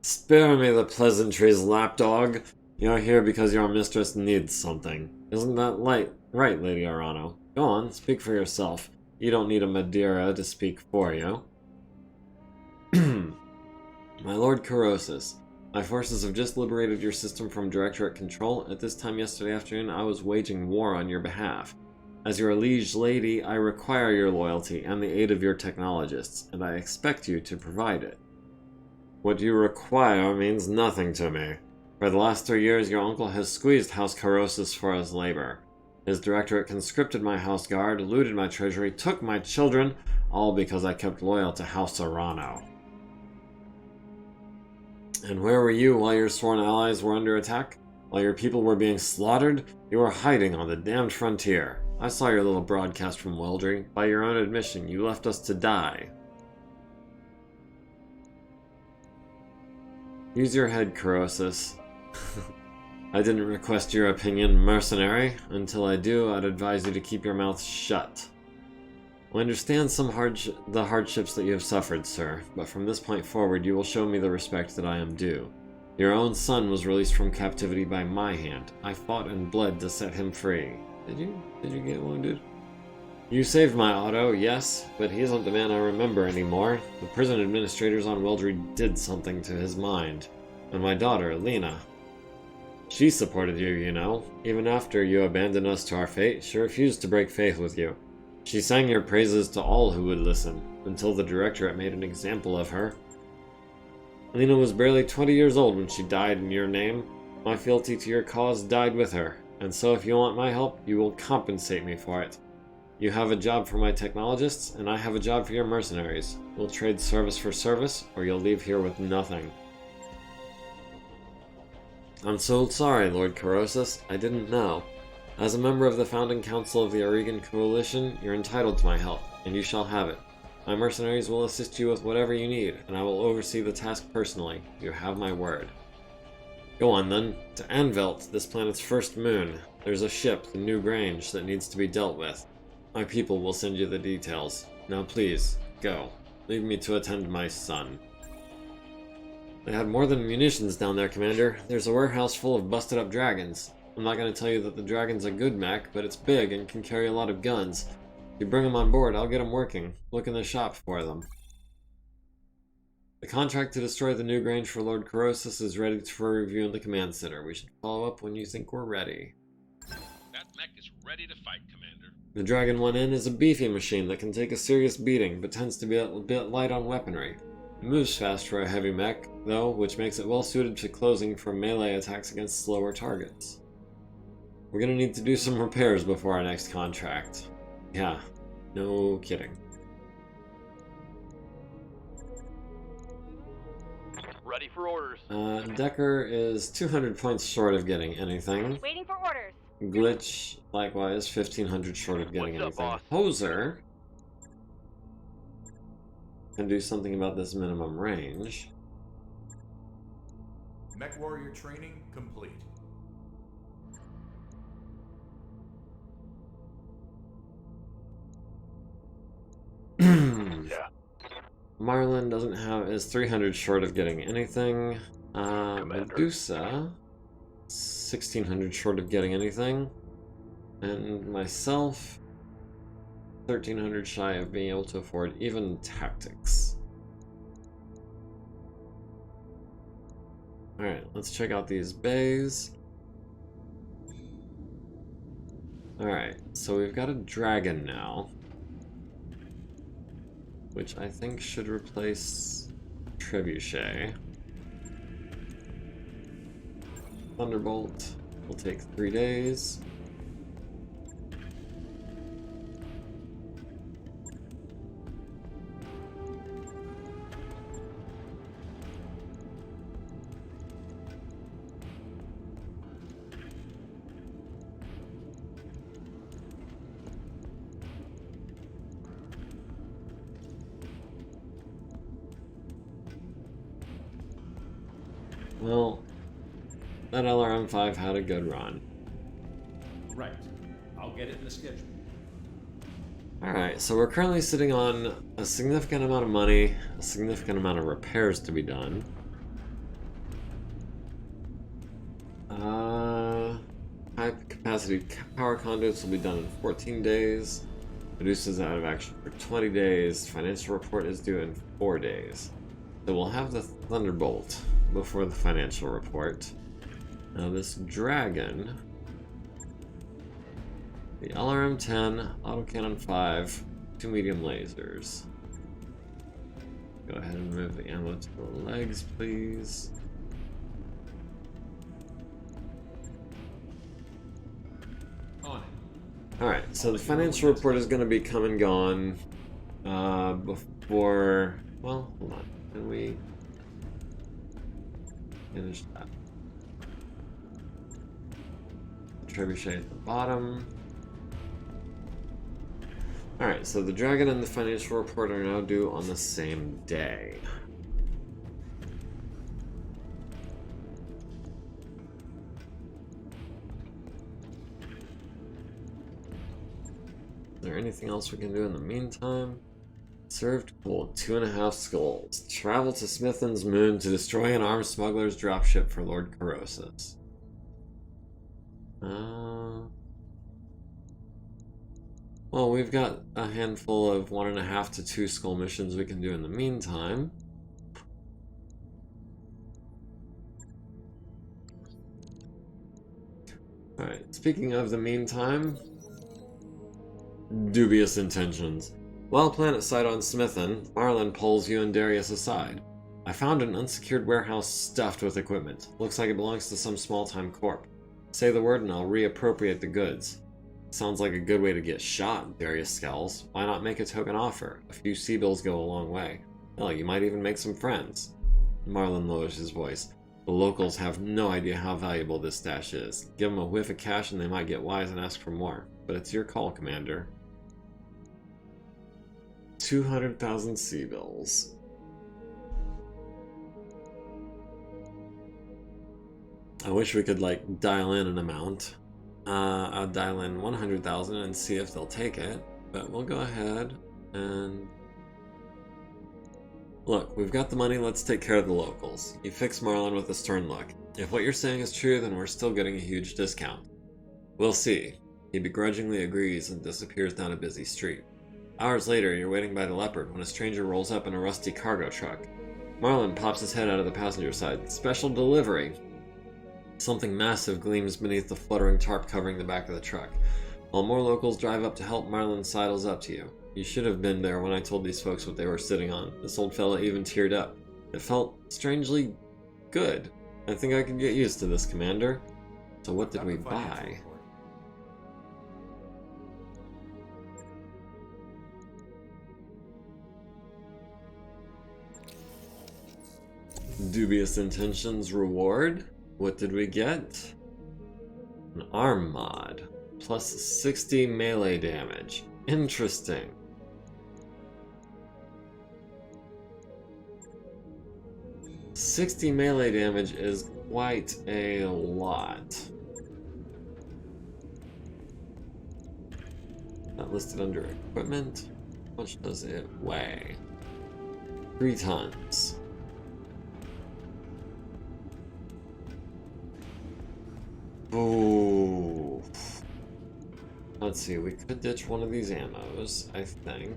Spare me the pleasantries, lapdog. You're here because your mistress needs something. Isn't that right, Lady Orano? Go on, speak for yourself. You don't need a Madeira to speak for you. My Lord Corrosus, my forces have just liberated your system from Directorate control. At this time yesterday afternoon, I was waging war on your behalf. As your liege lady, I require your loyalty and the aid of your technologists, and I expect you to provide it. What you require means nothing to me. For the last 3 years, your uncle has squeezed House Corrosus for his labor. His Directorate conscripted my house guard, looted my treasury, took my children, all because I kept loyal to House Orano. And where were you while your sworn allies were under attack? While your people were being slaughtered? You were hiding on the damned frontier. I saw your little broadcast from Weldry. By your own admission, you left us to die. Use your head, Corrosus. I didn't request your opinion, mercenary. Until I do, I'd advise you to keep your mouth shut. I understand the hardships that you have suffered, sir, but from this point forward you will show me the respect that I am due. Your own son was released from captivity by my hand. I fought and bled to set him free. Did you get wounded? You saved my Otto, yes, but he isn't the man I remember anymore. The prison administrators on Weldry did something to his mind. And my daughter, Lena. She supported you, you know. Even after you abandoned us to our fate, she refused to break faith with you. She sang your praises to all who would listen, until the Directorate made an example of her. Lena was barely 20 years old when she died in your name. My fealty to your cause died with her, and so if you want my help, you will compensate me for it. You have a job for my technologists, and I have a job for your mercenaries. We'll trade service for service, or you'll leave here with nothing. I'm so sorry, Lord Corrosus. I didn't know. As a member of the founding council of the Orion Coalition, you're entitled to my help, and you shall have it. My mercenaries will assist you with whatever you need, and I will oversee the task personally. You have my word. Go on then. To Anvelt, this planet's first moon. There's a ship, the New Grange, that needs to be dealt with. My people will send you the details. Now please, go. Leave me to attend my son. They had more than munitions down there, Commander. There's a warehouse full of busted up dragons. I'm not going to tell you that the Dragon's a good mech, but it's big and can carry a lot of guns. If you bring them on board, I'll get them working. Look in the shop for them. The contract to destroy the New Grange for Lord Corrosus is ready for review in the command center. We should follow up when you think we're ready. That mech is ready to fight, Commander. The Dragon 1N is a beefy machine that can take a serious beating, but tends to be a bit light on weaponry. It moves fast for a heavy mech, though, which makes it well suited to closing for melee attacks against slower targets. We're gonna need to do some repairs before our next contract. Yeah, no kidding. Ready for orders. Decker is 200 points short of getting anything. Waiting for orders. Glitch, likewise, 1500 short of getting What's up, anything. boss? Hoser can do something about this minimum range. Mech Warrior training complete. Yeah. Marlin is 300 short of getting anything. Commander. Medusa, 1600 short of getting anything. And myself, 1300 shy of being able to afford even tactics. Alright, let's check out these bays. Alright, so we've got a dragon now, which I think should replace Trebuchet. Thunderbolt will take 3 days. Well, that LRM-5 had a good run. Right. I'll get it in the schedule. Alright, so we're currently sitting on a significant amount of money, a significant amount of repairs to be done. High capacity power conduits will be done in 14 days. Medusa's out of action for 20 days. Financial report is due in 4 days. So we'll have the Thunderbolt before the financial report. Now this Dragon, the LRM-10, Autocannon 5, 2 medium lasers. Go ahead and move the ammo to the legs, please. On it. Alright, so the financial report is going to be come and gone before... Well, hold on. Can we finish that? Trebuchet at the bottom. Alright, so the Dragon and the financial report are now due on the same day. Is there anything else we can do in the meantime? Served cool, 2.5 skulls. Travel to Smithon's moon to destroy an armed smuggler's dropship for Lord Corrosis. Well, we've got a handful of 1.5 to 2 skull missions we can do in the meantime. Alright, speaking of the meantime, dubious intentions. While planet sight on Smithon, Marlin pulls you and Darius aside. I found an unsecured warehouse stuffed with equipment. Looks like it belongs to some small-time corp. Say the word and I'll reappropriate the goods. Sounds like a good way to get shot, Darius scowls. Why not make a token offer? A few sea-bills go a long way. Hell, you might even make some friends. Marlin lowers his voice. The locals have no idea how valuable this stash is. Give them a whiff of cash and they might get wise and ask for more. But it's your call, Commander. 200,000 sea-bills. I wish we could, like, dial in an amount. I'll dial in 100,000 and see if they'll take it. But we'll go ahead and... Look, we've got the money, let's take care of the locals. You fix Marlin with a stern look. If what you're saying is true, then we're still getting a huge discount. We'll see. He begrudgingly agrees and disappears down a busy street. Hours later, you're waiting by the Leopard when a stranger rolls up in a rusty cargo truck. Marlin pops his head out of the passenger side. Special delivery! Something massive gleams beneath the fluttering tarp covering the back of the truck. While more locals drive up to help, Marlin sidles up to you. You should have been there when I told these folks what they were sitting on. This old fella even teared up. It felt strangely good. I think I could get used to this, Commander. So what did we buy? Dubious intentions reward? What did we get? An arm mod. Plus 60 melee damage. Interesting. $60 melee damage is quite a lot. Not listed under equipment. How much does it weigh? 3 tons. Ooh. Let's see, we could ditch one of these ammos, I think.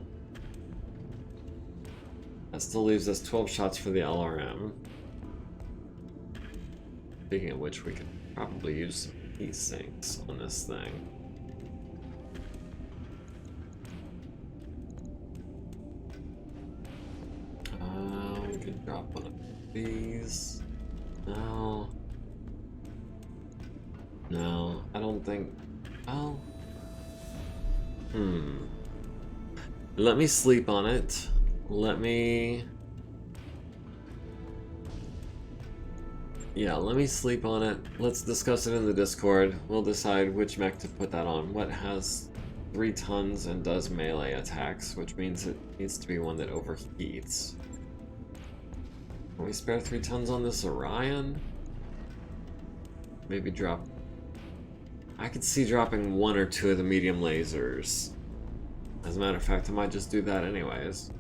That still leaves us 12 shots for the LRM. Speaking of which, we could probably use some heat sinks on this thing. We could drop one of these. No. No, I don't think... Well... Let me sleep on it. Let me... Yeah, let me sleep on it. Let's discuss it in the Discord. We'll decide which mech to put that on. What has 3 tons and does melee attacks, which means it needs to be one that overheats. Can we spare 3 tons on this Orion? Maybe drop... I could see dropping 1 or 2 of the medium lasers. As a matter of fact, I might just do that anyways.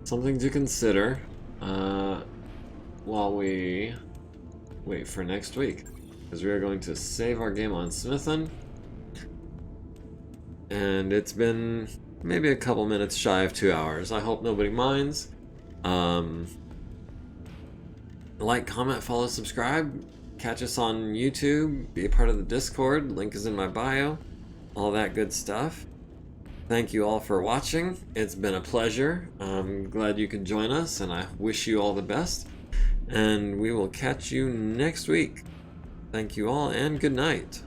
Something to consider while we wait for next week. Because we are going to save our game on Smithon. And it's been maybe a couple minutes shy of 2 hours. I hope nobody minds. Like, comment, follow, subscribe. Catch us on YouTube. Be a part of the Discord. Link is in my bio. All that good stuff. Thank you all for watching. It's been a pleasure. I'm glad you could join us, and I wish you all the best. And we will catch you next week. Thank you all, and good night.